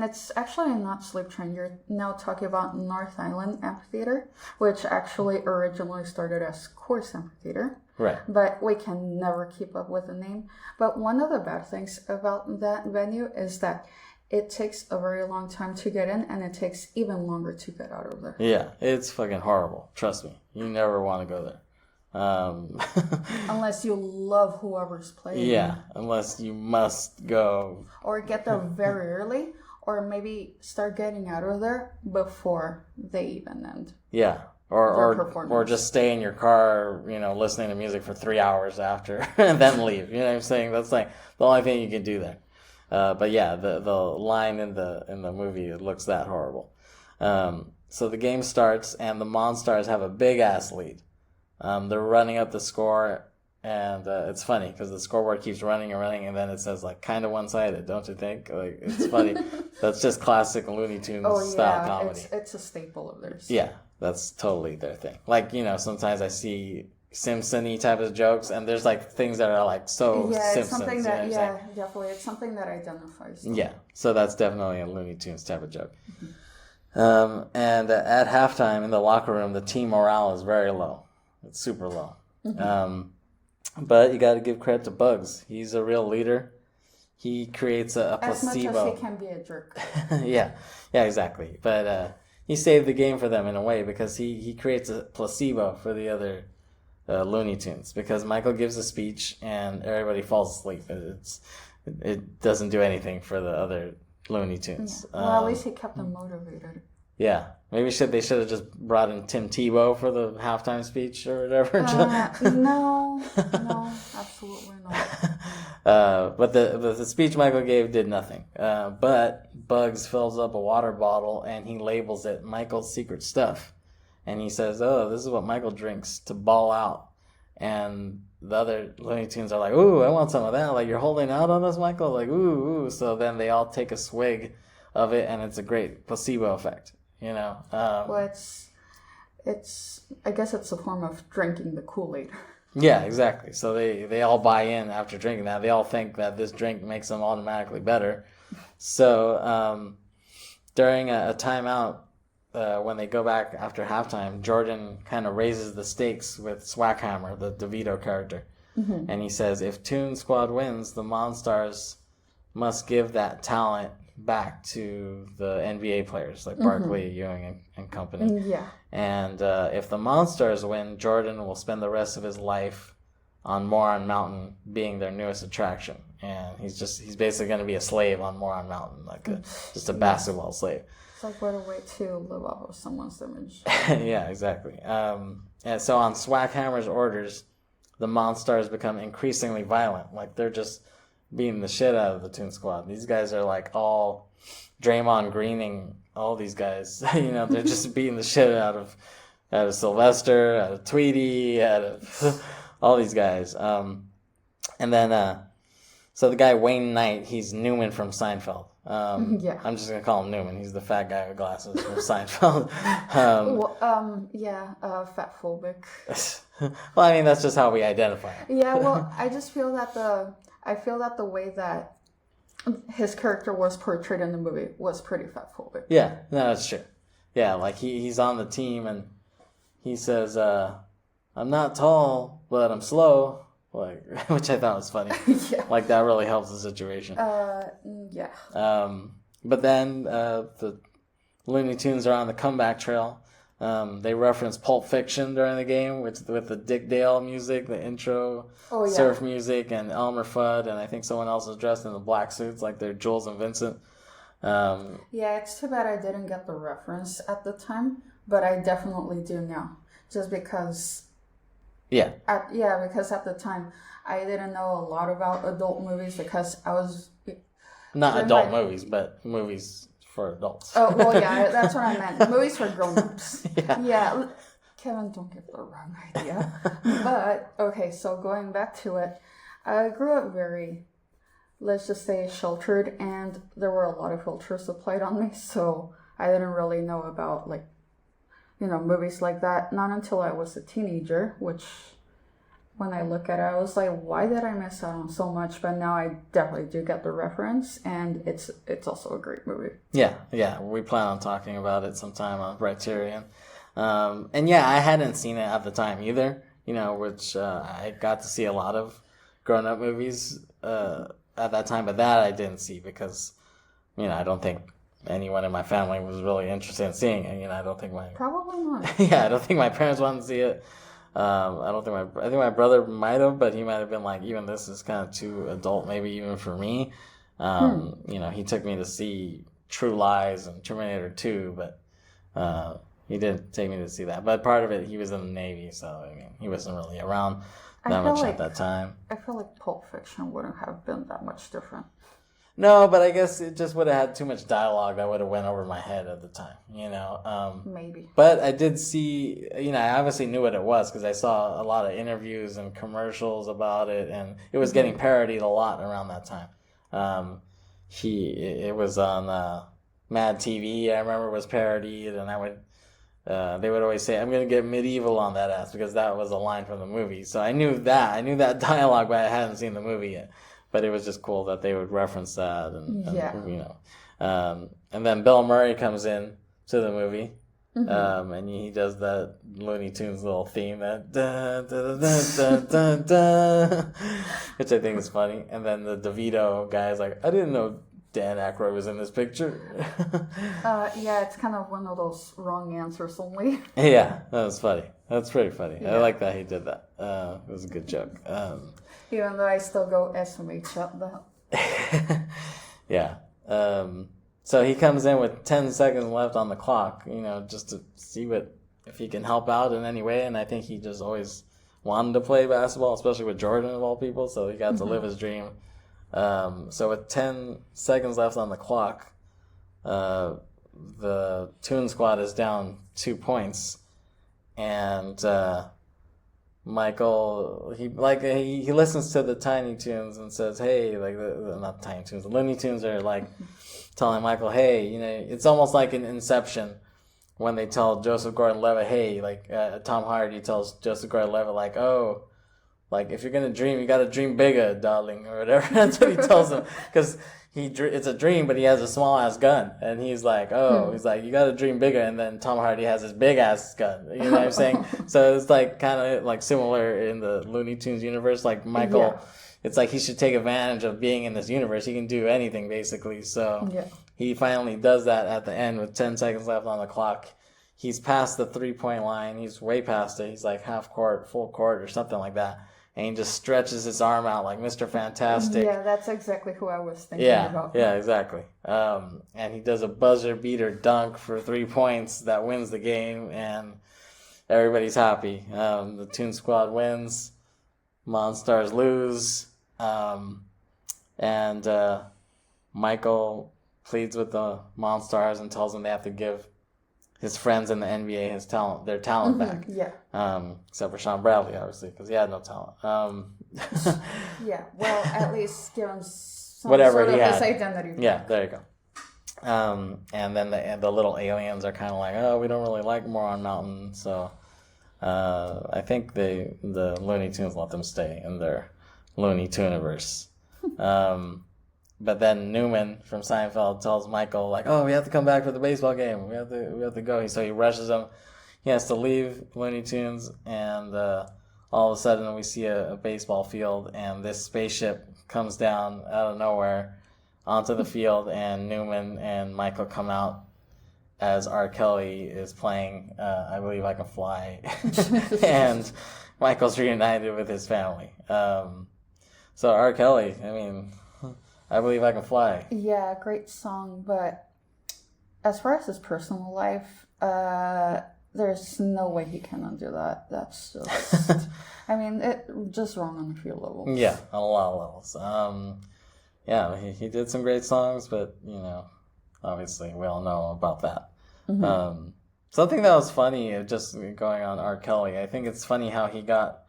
it's actually not Sleep Train. You're now talking about North Island Amphitheater, which actually originally started as Course Amphitheater. Right. But we can never keep up with the name. But one of the bad things about that venue is that it takes a very long time to get in, and it takes even longer to get out of there. Yeah, it's fucking horrible. Trust me. You never want to go there. Unless you love whoever's playing. Yeah, unless you must go. Or get there very early, or maybe start getting out of there before they even end. Yeah, or just stay in your car, listening to music for 3 hours after, and then leave. You know what I'm saying? That's like the only thing you can do there. But yeah, the line in the movie, it looks that horrible. So the game starts, and the Monstars have a big ass lead. They're running up the score, and it's funny because the scoreboard keeps running and running, and then it says like kind of one-sided, don't you think? Like, it's funny. That's just classic Looney Tunes style comedy. It's a staple of theirs. Yeah, that's totally their thing. Like, sometimes I see Simpson-y type of jokes, and there's like things that are like so Simpsons. It's something that definitely, it's something that identifies them. Yeah, so that's definitely a Looney Tunes type of joke. And at halftime in the locker room, the team morale is very low. It's super low. But you got to give credit to Bugs. He's a real leader. He creates a placebo. As much as he can be a jerk. Yeah, exactly. But he saved the game for them in a way, because he creates a placebo for the other Looney Tunes, because Michael gives a speech and everybody falls asleep. It doesn't do anything for the other Looney Tunes. Yeah. Well, at least he kept them motivated. Yeah, maybe they should have just brought in Tim Tebow for the halftime speech or whatever. No, absolutely not. But the speech Michael gave did nothing. But Bugs fills up a water bottle and he labels it Michael's Secret Stuff. And he says, oh, this is what Michael drinks to ball out. And the other Looney Tunes are like, ooh, I want some of that. Like, you're holding out on us, Michael? Like, ooh. So then they all take a swig of it, and it's a great placebo effect, Well, it's I guess it's a form of drinking the Kool-Aid. Yeah, exactly. So they all buy in after drinking that. They all think that this drink makes them automatically better. So during a timeout, when they go back after halftime, Jordan kind of raises the stakes with Swackhammer, the DeVito character. Mm-hmm. And he says, if Toon Squad wins, the Monstars must give that talent back to the NBA players, like Barkley, Ewing, and company. Yeah. And if the Monstars win, Jordan will spend the rest of his life on Moron Mountain being their newest attraction. And he's basically going to be a slave on Moron Mountain, like just a basketball slave. It's like, what a way to live off of someone's image. Yeah, exactly. And so on Swackhammer's orders, the Monstars become increasingly violent. Like, they're just beating the shit out of the Toon Squad. These guys are like all Draymond Greening all these guys. They're just beating the shit out of Sylvester, out of Tweety, out of all these guys. And then so the guy Wayne Knight, he's Newman from Seinfeld. Yeah. I'm just gonna call him Newman. He's the fat guy with glasses from Seinfeld. Fat phobic. Well, I mean, that's just how we identify him. Yeah, well, I just feel that the way that his character was portrayed in the movie was pretty fat phobic. Yeah, no, that's true. Yeah, like he's on the team and he says, "I'm not tall, but I'm slow." Like, which I thought was funny. Yeah. Like that really helps the situation. Yeah. But then the Looney Tunes are on the comeback trail. They reference Pulp Fiction during the game with the Dick Dale music, the intro, surf music, and Elmer Fudd, and I think someone else is dressed in the black suits like they're Jules and Vincent. Yeah, it's too bad I didn't get the reference at the time, but I definitely do now. Just because... Yeah. Because at the time, I didn't know a lot about adult movies because I was... Not adult movies, but movies for adults. Oh, well, yeah, that's what I meant. Movies for grown-ups. Yeah. Kevin, don't give the wrong idea. But, okay, so going back to it, I grew up very, let's just say, sheltered, and there were a lot of filters applied on me, so I didn't really know about, like, movies like that. Not until I was a teenager, which... When I look at it, I was like, why did I miss out on so much? But now I definitely do get the reference, and it's also a great movie. Yeah. We plan on talking about it sometime on Briterion. And yeah, I hadn't seen it at the time either, which I got to see a lot of grown-up movies at that time, but that I didn't see because, I don't think anyone in my family was really interested in seeing it. I don't think Probably not. Yeah, I don't think my parents wanted to see it. I think my brother might have, but he might have been like, even this is kind of too adult, maybe even for me. He took me to see True Lies and Terminator 2, but he didn't take me to see that. But part of it, he was in the Navy, so he wasn't really around that much at that time. I feel like Pulp Fiction wouldn't have been that much different. No, but I guess it just would have had too much dialogue that would have went over my head at the time, Maybe. But I did see, I obviously knew what it was because I saw a lot of interviews and commercials about it, and it was getting parodied a lot around that time. It was on Mad TV, I remember, was parodied, and they would always say, "I'm going to get medieval on that ass," because that was a line from the movie. So I knew that dialogue, but I hadn't seen the movie yet. But it was just cool that they would reference that, and then Bill Murray comes in to the movie, and he does that Looney Tunes little theme, that da, da, da, da, da, da, which I think is funny. And then the DeVito guy is like, "I didn't know Dan Aykroyd was in this picture." Yeah, it's kind of one of those wrong answers only. Yeah, that was funny. That's pretty funny. Yeah. I like that he did that. It was a good joke. Even though I still go SMH up that. Yeah. So he comes in with 10 seconds left on the clock, just to see if he can help out in any way. And I think he just always wanted to play basketball, especially with Jordan of all people. So he got to live his dream. So with 10 seconds left on the clock, the Toon Squad is down 2 points. And Michael, he listens to the Tiny Toons and says, "Hey," like not Tiny Toons, the Looney Tunes are like telling Michael, "Hey, it's almost like an Inception when they tell Joseph Gordon-Levitt, hey," like Tom Hardy tells Joseph Gordon-Levitt, like, "Oh, like if you're gonna dream, you gotta dream bigger, darling," or whatever. That's what he tells him, because it's a dream, but he has a small ass gun, and he's like, he's like, "You gotta dream bigger," and then Tom Hardy has his big ass gun. You know what I'm saying? So it's like kind of like similar in the Looney Tunes universe. Like Michael, it's like he should take advantage of being in this universe. He can do anything basically. So he finally does that at the end with 10 seconds left on the clock. He's past the 3-point line. He's way past it. He's like half court, full court, or something like that. And he just stretches his arm out like Mr. Fantastic. Yeah, that's exactly who I was thinking about. Yeah, exactly. And he does a buzzer beater dunk for 3 points that wins the game, and everybody's happy. The Toon Squad wins. Monstars lose. and Michael pleads with the Monstars and tells them they have to give his friends in the NBA their talent back. Yeah. Except for Sean Bradley, obviously, because he had no talent. Yeah. Well, at least give him some Whatever sort of he had. his identity. Yeah, there you go. And then the little aliens are kind of like, oh, we don't really like Moron Mountain, so I think the Looney Tunes let them stay in their Looney Tuniverse. But then Newman from Seinfeld tells Michael, like, oh, we have to come back for the baseball game. We have to go. So he rushes him. He has to leave Looney Tunes, and all of a sudden we see a baseball field, and this spaceship comes down out of nowhere onto the field, and Newman and Michael come out as R. Kelly is playing I Believe I Can Fly. And Michael's reunited with his family. So R. Kelly, I mean, I Believe I Can Fly. Yeah, great song, but as far as his personal life, there's no way he can undo that. That's just, I mean, it just wrong on a few levels. Yeah, on a lot of levels. Yeah, he did some great songs, but, you know, obviously we all know about that. Mm-hmm. Something that was funny, just going on R. Kelly, I think it's funny how he got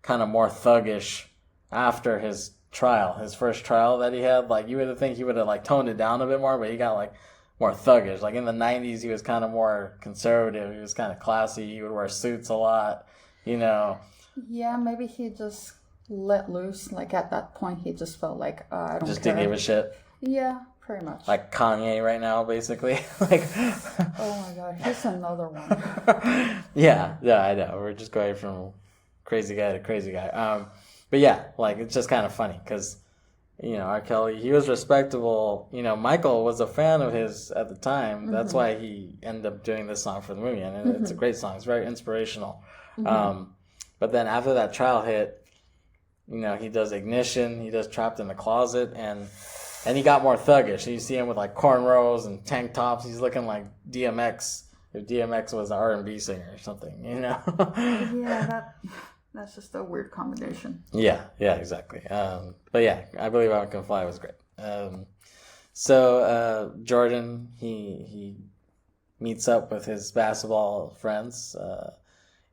kind of more thuggish after his first trial that he had. Like, you would think he would have, like, toned it down a bit more, but he got, like, more thuggish. Like, in the 90s, he was kind of more conservative. He was kind of classy. He would wear suits a lot, you know. Yeah, maybe he just let loose. Like, at that point, he just felt like, I don't just care. didn't give a shit. Yeah, pretty much. Like Kanye right now, basically. Like, oh my god, he's another one. Yeah, I know. We're just going from crazy guy to crazy guy. But yeah, like, it's just kind of funny because, you know, R. Kelly, he was respectable. You know, Michael was a fan of his at the time. Mm-hmm. That's why he ended up doing this song for the movie, and mm-hmm. it's a great song. It's very inspirational. Mm-hmm. But then after that trial hit, you know, he does Ignition, he does Trapped in the Closet, and he got more thuggish. You see him with, like, cornrows and tank tops. He's looking like DMX, if DMX was an R&B singer or something, you know? Yeah, that's just a weird combination. Yeah, exactly. But yeah, I Believe I Can Fly was great. So Jordan, he meets up with his basketball friends,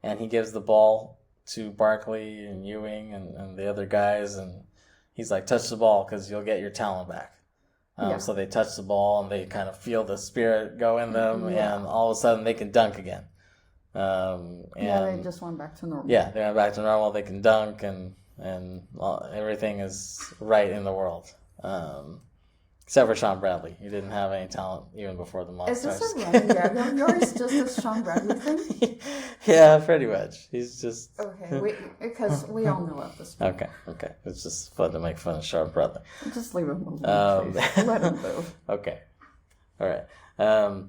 and he gives the ball to Barkley and Ewing and the other guys, and he's like, touch the ball because you'll get your talent back. So they touch the ball, and they kind of feel the spirit go in them, and all of a sudden they can dunk again. They just went back to normal. Yeah, they went back to normal. They can dunk, and everything is right in the world. Except for Sean Bradley. He didn't have any talent even before the Monstars. Is this a running gag of yours, just a Sean Bradley thing? Yeah, pretty much. He's just... Okay, because we all know at this point. Okay. It's just fun to make fun of Sean Bradley. Just leave him alone, please. Let him live. Okay. All right.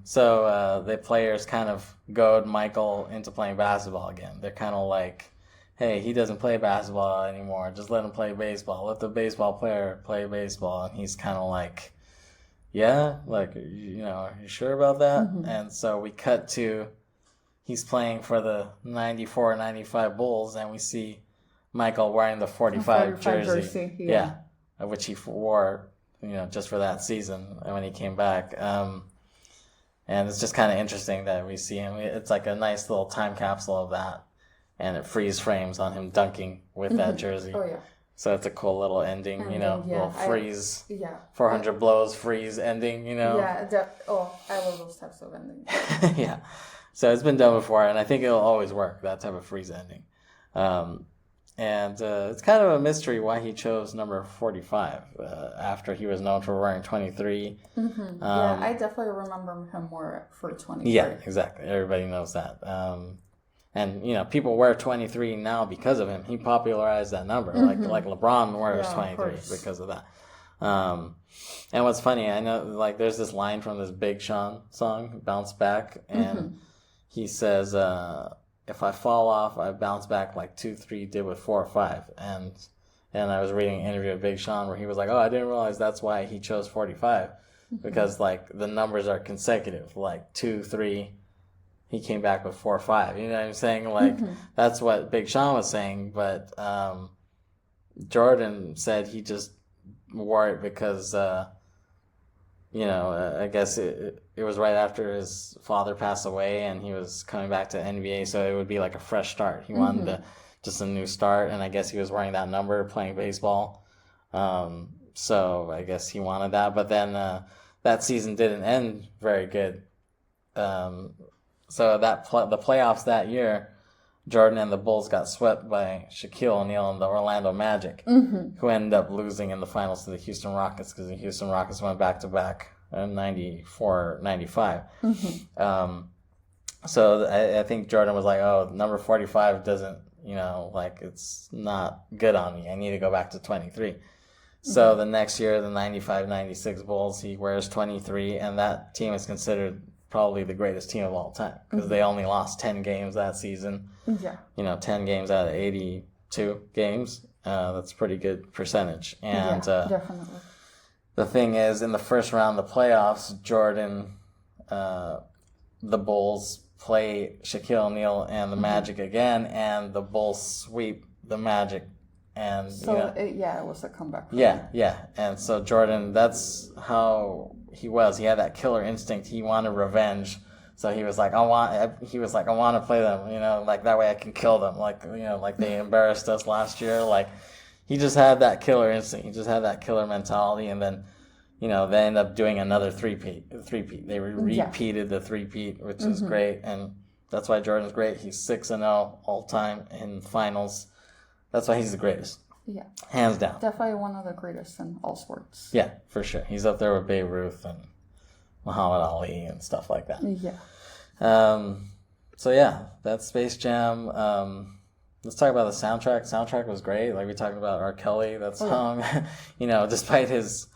So the players kind of goad Michael into playing basketball again. They're kind of like, hey, he doesn't play basketball anymore. Just let him play baseball. Let the baseball player play baseball. And he's kind of like, yeah, like, you know, are you sure about that? Mm-hmm. And so we cut to, he's playing for the 94-95 Bulls, and we see Michael wearing the 45 jersey. Yeah, which he wore, you know, just for that season when he came back. And it's just kind of interesting that we see him. It's like a nice little time capsule of that. And it freeze frames on him dunking with that jersey. Oh, yeah. So it's a cool little ending, and you know, little freeze. 400 blows freeze ending, you know. Yeah, I love those types of endings. Yeah. So it's been done before, and I think it'll always work, that type of freeze ending. And it's kind of a mystery why he chose number 45 after he was known for wearing 23. Mm-hmm. Yeah, I definitely remember him more for 23. Yeah, exactly. Everybody knows that. And, you know, people wear 23 now because of him. He popularized that number. Mm-hmm. Like LeBron wears 23 because of that. And what's funny, I know, like, there's this line from this Big Sean song, Bounce Back. And he says, if I fall off, I bounce back like 2-3 did with 4 or 5. And I was reading an interview with Big Sean where he was like, oh, I didn't realize that's why he chose 45. Because, like, the numbers are consecutive. Like, 2, 3... he came back with 4 or 5. You know what I'm saying? Like, that's what Big Sean was saying. But Jordan said he just wore it because, I guess it was right after his father passed away and he was coming back to NBA, so it would be like a fresh start. He wanted just a new start, and I guess he was wearing that number playing baseball. So I guess he wanted that, but then that season didn't end very good. So the playoffs that year, Jordan and the Bulls got swept by Shaquille O'Neal and the Orlando Magic, who ended up losing in the finals to the Houston Rockets because the Houston Rockets went back-to-back in 94, 95. So I think Jordan was like, oh, number 45 doesn't, it's not good on me. I need to go back to 23. So the next year, the 95-96 Bulls, he wears 23, and that team is considered probably the greatest team of all time because they only lost 10 games that season. Yeah. 10 games out of 82 games. That's a pretty good percentage. And definitely. The thing is, in the first round of the playoffs, Jordan, the Bulls play Shaquille O'Neal and the Magic again, and the Bulls sweep the Magic. And so it was a comeback. Yeah. And so Jordan, that's how he was. He had that killer instinct. He wanted revenge. So he was like, I want to play them, like that way I can kill them. Like, like they embarrassed us last year. Like he just had that killer instinct. He just had that killer mentality. And then, they ended up doing another three-peat. They repeated the three-peat, which is great. And that's why Jordan's great. He's 6-0 all time in finals. That's why he's the greatest. Yeah. Hands down. Definitely one of the greatest in all sports. Yeah, for sure. He's up there with Babe Ruth and Muhammad Ali and stuff like that. Yeah. So yeah, that's Space Jam. Let's talk about the soundtrack. Soundtrack was great. Like we talked about R. Kelly, that song. Despite his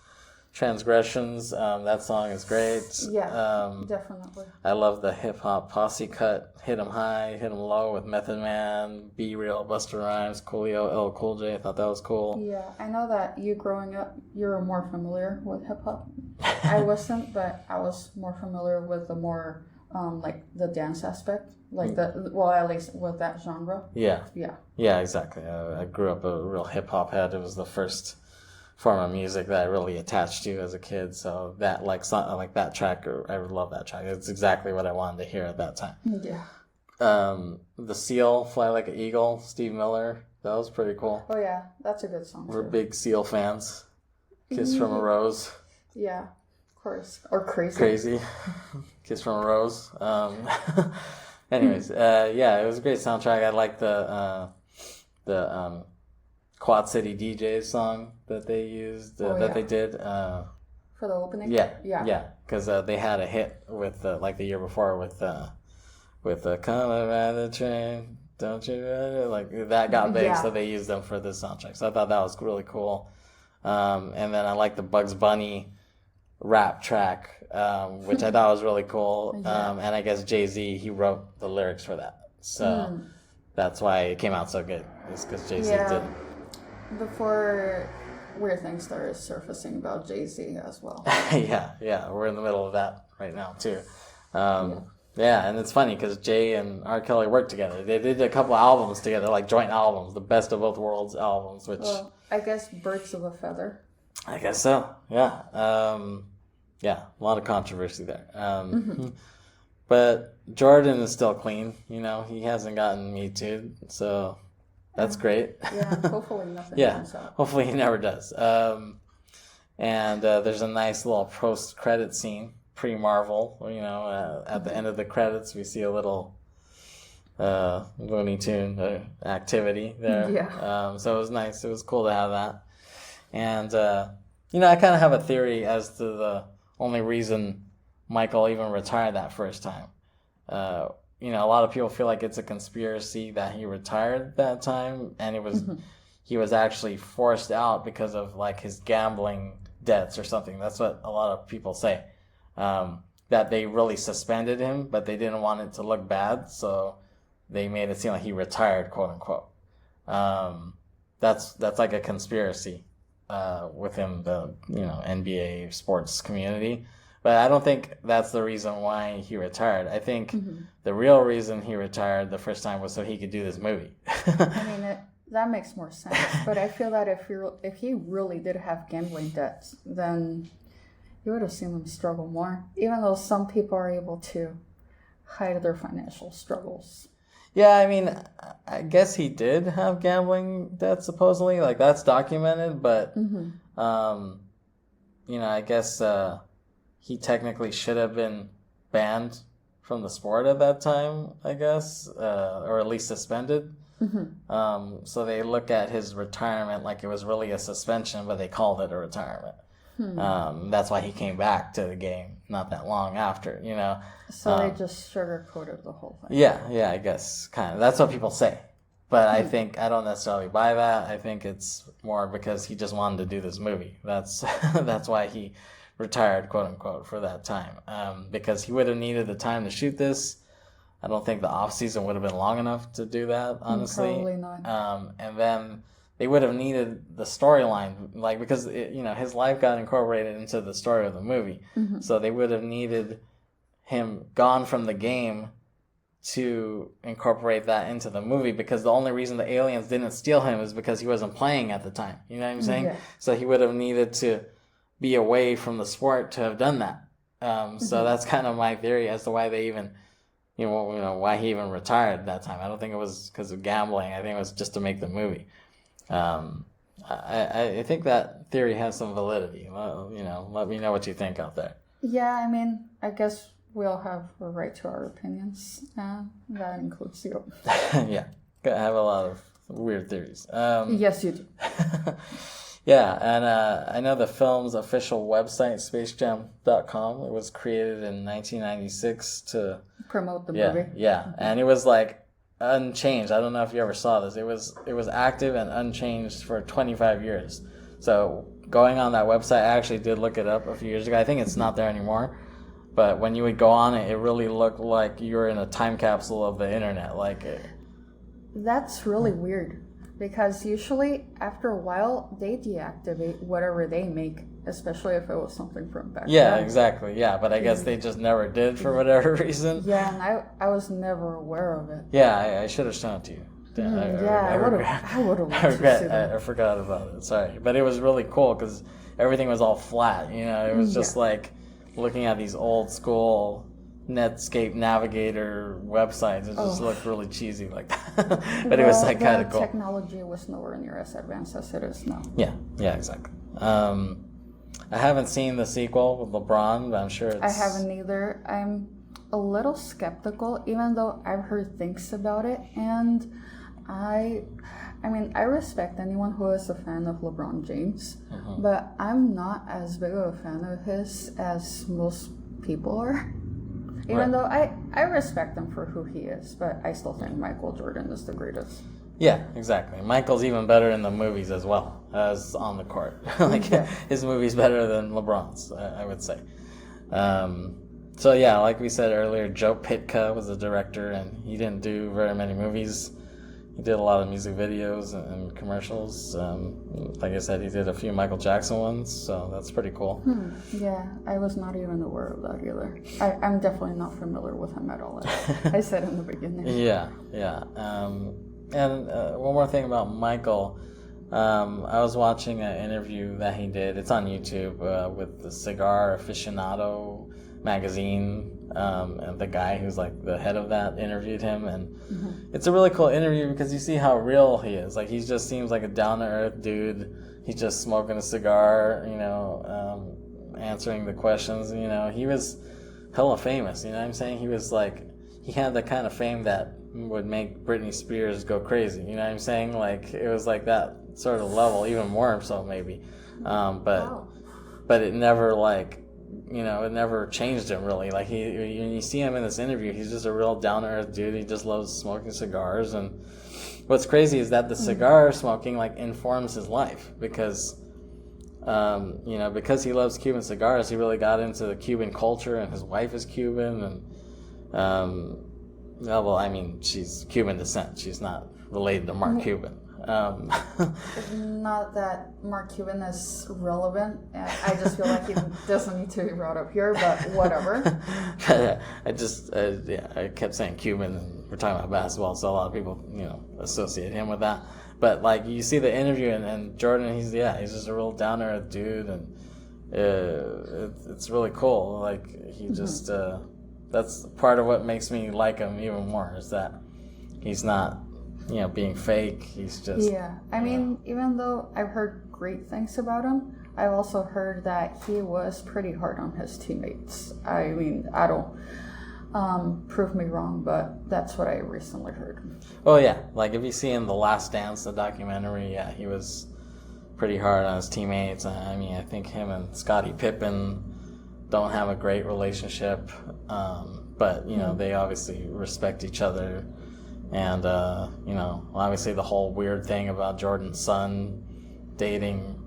transgressions, that song is great. Yeah, definitely. I love the hip hop posse cut. Hit 'em high, hit 'em low with Method Man, Be Real, Busta Rhymes, Coolio, L. Cool J. I thought that was cool. Yeah, I know that you growing up, you're more familiar with hip hop. I wasn't, but I was more familiar with the more like the dance aspect, like at least with that genre. Yeah, exactly. I grew up a real hip hop head. It was the first form of music that I really attached to as a kid. So that like that track, I love that track. It's exactly what I wanted to hear at that time. Yeah. The Seal, Fly Like an Eagle, Steve Miller. That was pretty cool. Oh yeah, that's a good song. We're big Seal fans. Kiss from a Rose. Yeah, of course. Or Crazy. Crazy. Kiss from a Rose. Anyways, it was a great soundtrack. I like the Quad City DJs song that they used, that they did. For the opening? Yeah. Because they had a hit with, like the year before with Come Ride the Train, Don't You Ride It? Like that got big, so they used them for this soundtrack. So I thought that was really cool. And then I like the Bugs Bunny rap track, which I thought was really cool. And I guess Jay-Z, he wrote the lyrics for that. So that's why it came out so good. It's because Jay-Z did it. Before weird things started surfacing about Jay-Z as well. Yeah, we're in the middle of that right now too. And it's funny because Jay and R. Kelly worked together. They did a couple albums together, like joint albums, the Best of Both Worlds albums. Which I guess Birds of a Feather. I guess so. Yeah. A lot of controversy there. But Jordan is still clean. He hasn't gotten Me Too, so. That's great. Yeah, hopefully nothing comes out. Hopefully he never does. And there's a nice little post-credit scene, pre-Marvel. At the end of the credits, we see a little Looney Tune activity there. Yeah. So it was nice. It was cool to have that. And, I kind of have a theory as to the only reason Michael even retired that first time. A lot of people feel like it's a conspiracy that he retired that time, and it was he was actually forced out because of like his gambling debts or something. That's what a lot of people say. That they really suspended him, but they didn't want it to look bad, so they made it seem like he retired, quote unquote. That's like a conspiracy within the NBA sports community. But I don't think that's the reason why he retired. I think the real reason he retired the first time was so he could do this movie. I mean, That makes more sense. But I feel that if he really did have gambling debts, then you would have seen them struggle more. Even though some people are able to hide their financial struggles. Yeah, I mean, I guess he did have gambling debts, supposedly. Like, that's documented, but, I guess he technically should have been banned from the sport at that time, I guess, or at least suspended. So they look at his retirement like it was really a suspension, but they called it a retirement. That's why he came back to the game not that long after, So they just sugarcoated the whole thing. Yeah, I guess, kind of. That's what people say. But I don't necessarily buy that. I think it's more because he just wanted to do this movie. That's why he retired, quote unquote, for that time. Because he would have needed the time to shoot this. I don't think the off season would have been long enough to do that, honestly. Probably not. And then they would have needed the storyline, like, because his life got incorporated into the story of the movie. So they would have needed him gone from the game to incorporate that into the movie, because the only reason the aliens didn't steal him is because he wasn't playing at the time. You know what I'm saying? Yeah. So he would have needed to be away from the sport to have done that. So that's kind of my theory as to why they even, why he even retired at that time. I don't think it was because of gambling. I think it was just to make the movie. I think that theory has some validity. Well, let me know what you think out there. Yeah, I mean, I guess we all have a right to our opinions. That includes you. Yeah, I have a lot of weird theories. Yes, you do. Yeah, and I know the film's official website, spacejam.com, it was created in 1996 to promote the movie. Yeah, and it was like unchanged. I don't know if you ever saw this. It was active and unchanged for 25 years. So going on that website, I actually did look it up a few years ago. I think it's not there anymore. But when you would go on it, it really looked like you were in a time capsule of the internet. That's really weird, because usually after a while they deactivate whatever they make, especially if it was something from back then. Yeah, exactly. Yeah, but I guess they just never did for whatever reason. Yeah, and I was never aware of it. Yeah, I should have shown it to you. I would have. I forgot about it. Sorry, but it was really cool because everything was all flat. It was just like looking at these old school Netscape Navigator websites. It just looked really cheesy like that. But it was like kind of cool. Technology was nowhere near as advanced as it is now. Yeah, exactly. I haven't seen the sequel with LeBron, but I'm sure it's... I haven't either. I'm a little skeptical, even though I've heard things about it, and I respect anyone who is a fan of LeBron James, but I'm not as big of a fan of his as most people are. Even though I respect him for who he is, but I still think Michael Jordan is the greatest. Yeah, exactly. Michael's even better in the movies as well as on the court. His movie's better than LeBron's, I would say. So yeah, like we said earlier, Joe Pytka was the director, and he didn't do very many movies. He did a lot of music videos and commercials. Like I said, he did a few Michael Jackson ones, so that's pretty cool. Yeah, I was not even aware of that either. I'm definitely not familiar with him at all, as I said in the beginning. Yeah. And one more thing about Michael. I was watching an interview that he did. It's on YouTube with the Cigar Aficionado magazine, and the guy who's like the head of that interviewed him, and it's a really cool interview because you see how real he is. Like, he just seems like a down-to-earth dude. He's just smoking a cigar, answering the questions. He was hella famous. You know what I'm saying? He was like, he had the kind of fame that would make Britney Spears go crazy. You know what I'm saying? Like, it was like that sort of level, even more so maybe. But it never it never changed him really. Like, when you see him in this interview, he's just a real down-to-earth dude. He just loves smoking cigars, and what's crazy is that the cigar smoking informs his life because because he loves Cuban cigars, he really got into the Cuban culture, and his wife is Cuban, and she's Cuban descent. She's not related to Mark Cuban. Not that Mark Cuban is relevant. I just feel like he doesn't need to be brought up here, but whatever. I kept saying Cuban, and we're talking about basketball, so a lot of people, associate him with that. but like you see the interview and Jordan, he's just a real down to earth dude, and it's really cool. Like he just that's part of what makes me like him even more, is that he's not being fake. He's just I mean, even though I've heard great things about him, I've also heard that he was pretty hard on his teammates. I mean, I don't prove me wrong, but that's what I recently heard. Oh yeah, like if you see in The Last Dance, the documentary, he was pretty hard on his teammates. I mean, I think him and Scottie Pippen don't have a great relationship, but they obviously respect each other, and obviously the whole weird thing about Jordan's son dating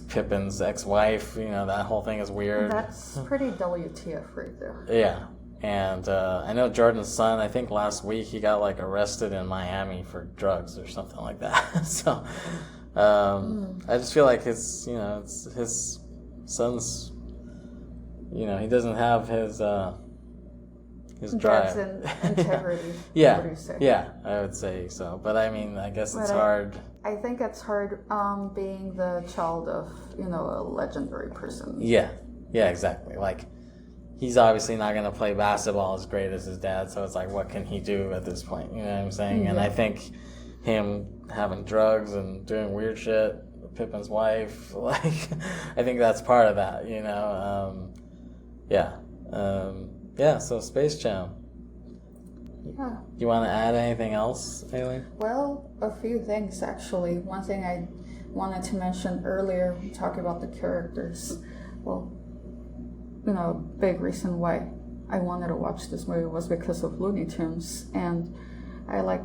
Pippen's ex-wife, that whole thing is weird. That's pretty WTF right there. Yeah. And I know Jordan's son, I think last week he got like arrested in Miami for drugs or something like that. So I just feel like his son's, he doesn't have his drive. Drugs and integrity. Yeah, what do you say? Yeah, I would say so. But I mean, I guess it's hard. I think it's hard being the child of, a legendary person. Yeah, exactly. Like, he's obviously not going to play basketball as great as his dad, so it's like, what can he do at this point? You know what I'm saying? Yeah. And I think him having drugs and doing weird shit, Pippen's wife, like, I think that's part of that, so Space Jam. Yeah. You want to add anything else, Aileen? Well, a few things, actually. One thing I wanted to mention earlier, talking about the characters. Well, big reason why I wanted to watch this movie was because of Looney Tunes, and I like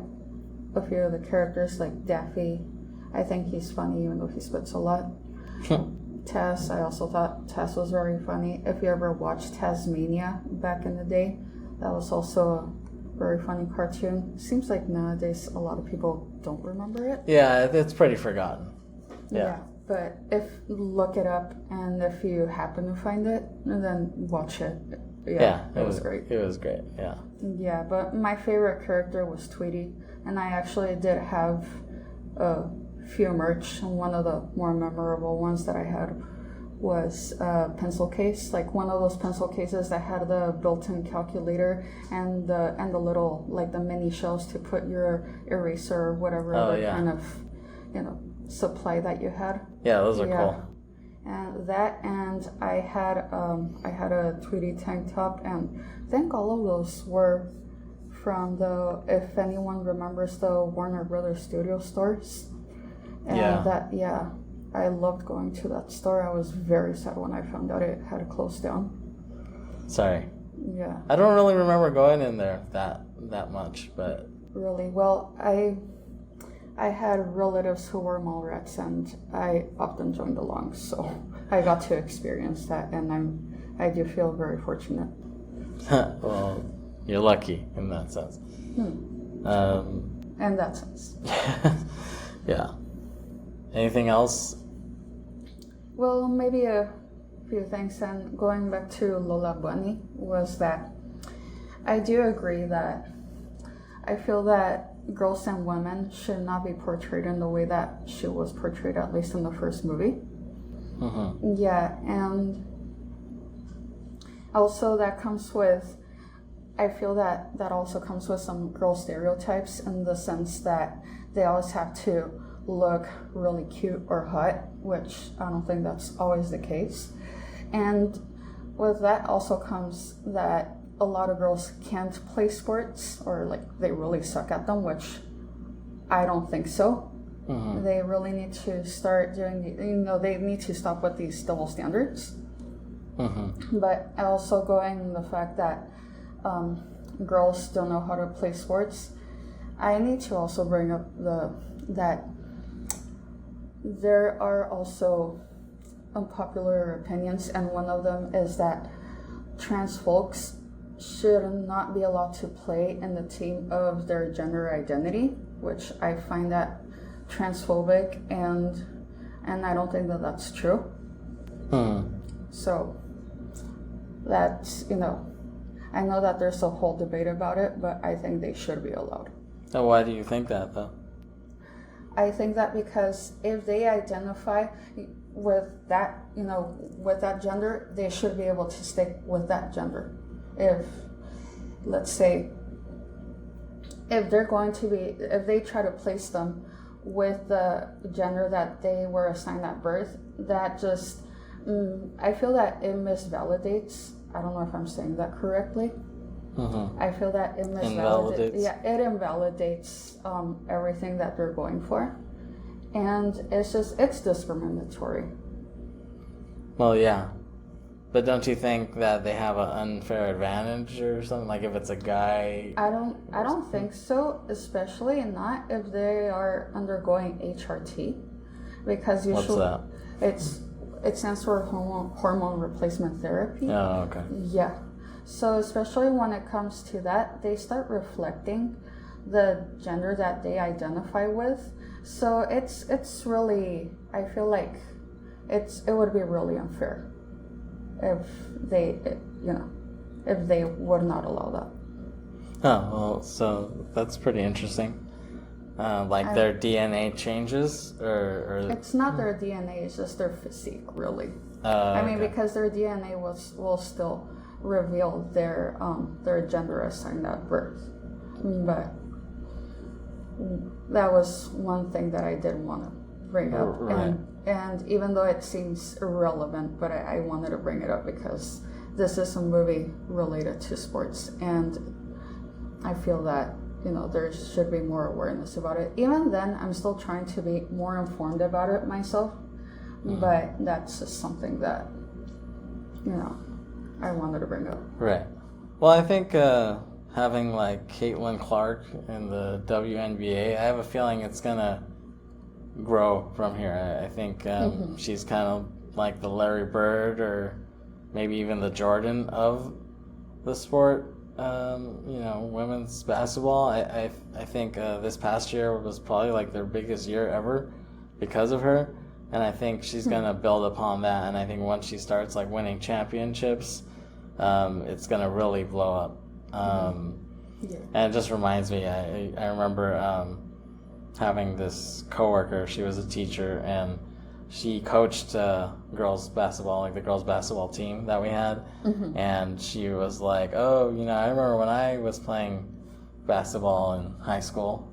a few of the characters, like Daffy. I think he's funny, even though he spits a lot. Taz, I also thought Taz was very funny. If you ever watched Tasmania back in the day, that was also a very funny cartoon. Seems like nowadays a lot of people don't remember it. Yeah, it's pretty forgotten. Yeah. But look it up, and if you happen to find it, then watch it. Yeah, it was great. It was great, yeah. Yeah, but my favorite character was Tweety, and I actually did have a few merch, and one of the more memorable ones that I had was a pencil case, like one of those pencil cases that had the built-in calculator and the little, like the mini shells to put your eraser or whatever kind of, supply that you had. Yeah, those are cool. And I had a Tweety tank top, and I think all of those were from if anyone remembers, the Warner Brothers Studio stores. And I loved going to that store. I was very sad when I found out it had closed down. Sorry. Yeah. I don't really remember going in there that much, but really, well, I had relatives who were mall rats, and I often joined along, so I got to experience that, and I do feel very fortunate. Well, you're lucky in that sense. In that sense. Yeah. Anything else? Well, maybe a few things, and going back to Lola Bunny, was that I do agree that I feel that girls and women should not be portrayed in the way that she was portrayed, at least in the first movie. Yeah, and also that comes with, I feel that also comes with some girl stereotypes, in the sense that they always have to look really cute or hot, which I don't think that's always the case. And with that also comes that a lot of girls can't play sports, or like they really suck at them, which I don't think so. They really need to start doing they need to stop with these double standards. But also going the fact that girls don't know how to play sports, I need to also bring up that there are also unpopular opinions, and one of them is that trans folks should not be allowed to play in the team of their gender identity, which I find that transphobic, and I don't think that that's true. So that's, I know that there's a whole debate about it, but I think they should be allowed. So why do you think that, though? I think that because if they identify with that, with that gender, they should be able to stick with that gender. If, let's say, if they try to place them with the gender that they were assigned at birth, that just, I feel that it misvalidates, I don't know if I'm saying that correctly. Mm-hmm. I feel that it invalidates. Yeah, it invalidates everything that they're going for, and it's discriminatory. Well, yeah, but don't you think that they have an unfair advantage or something? Like if it's a guy? I don't think so, especially not if they are undergoing HRT, because usually what's that? It stands for hormone replacement therapy. Oh, okay. Yeah. So especially when it comes to that, they start reflecting the gender that they identify with. So it's really, I feel like it would be really unfair if they would not allow that. Oh, well, so that's pretty interesting. Their DNA changes, or it's not their DNA; it's just their physique, really. I mean, because their DNA will still reveal their gender assigned at birth. But that was one thing that I didn't want to bring up, right. and even though it seems irrelevant, but I wanted to bring it up because this is a movie related to sports, and I feel that there should be more awareness about it. Even then, I'm still trying to be more informed about it myself, but that's just something that I wanted to bring up. Right. Well, I think having like Caitlin Clark in the WNBA, I have a feeling it's gonna grow from here. I think she's kind of like the Larry Bird, or maybe even the Jordan of the sport. Women's basketball. I think this past year was probably like their biggest year ever because of her. And I think she's going to build upon that. And I think once she starts like winning championships, it's going to really blow up. And it just reminds me, I remember having this coworker. She was a teacher, and she coached girls basketball, like the girls basketball team that we had. And she was like, oh, I remember when I was playing basketball in high school,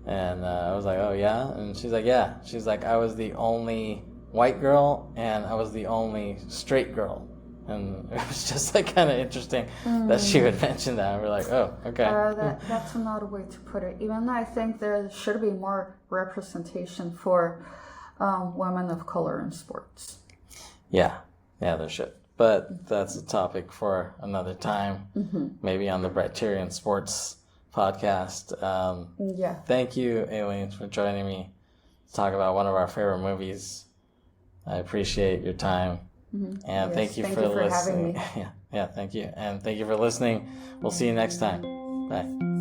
And I was like, oh, yeah? And she's like, yeah. She's like, I was the only white girl, and I was the only straight girl. And it was just like kind of interesting that she would mention that. And we're like, oh, okay. That's another way to put it. Even though I think there should be more representation for women of color in sports. Yeah, there should. But that's a topic for another time, maybe on the Briterion Sports podcast. Thank you, Aileen, for joining me to talk about one of our favorite movies. I appreciate your time. And thank you for listening. Having me. Yeah, thank you. And thank you for listening. We'll see you next time. Bye.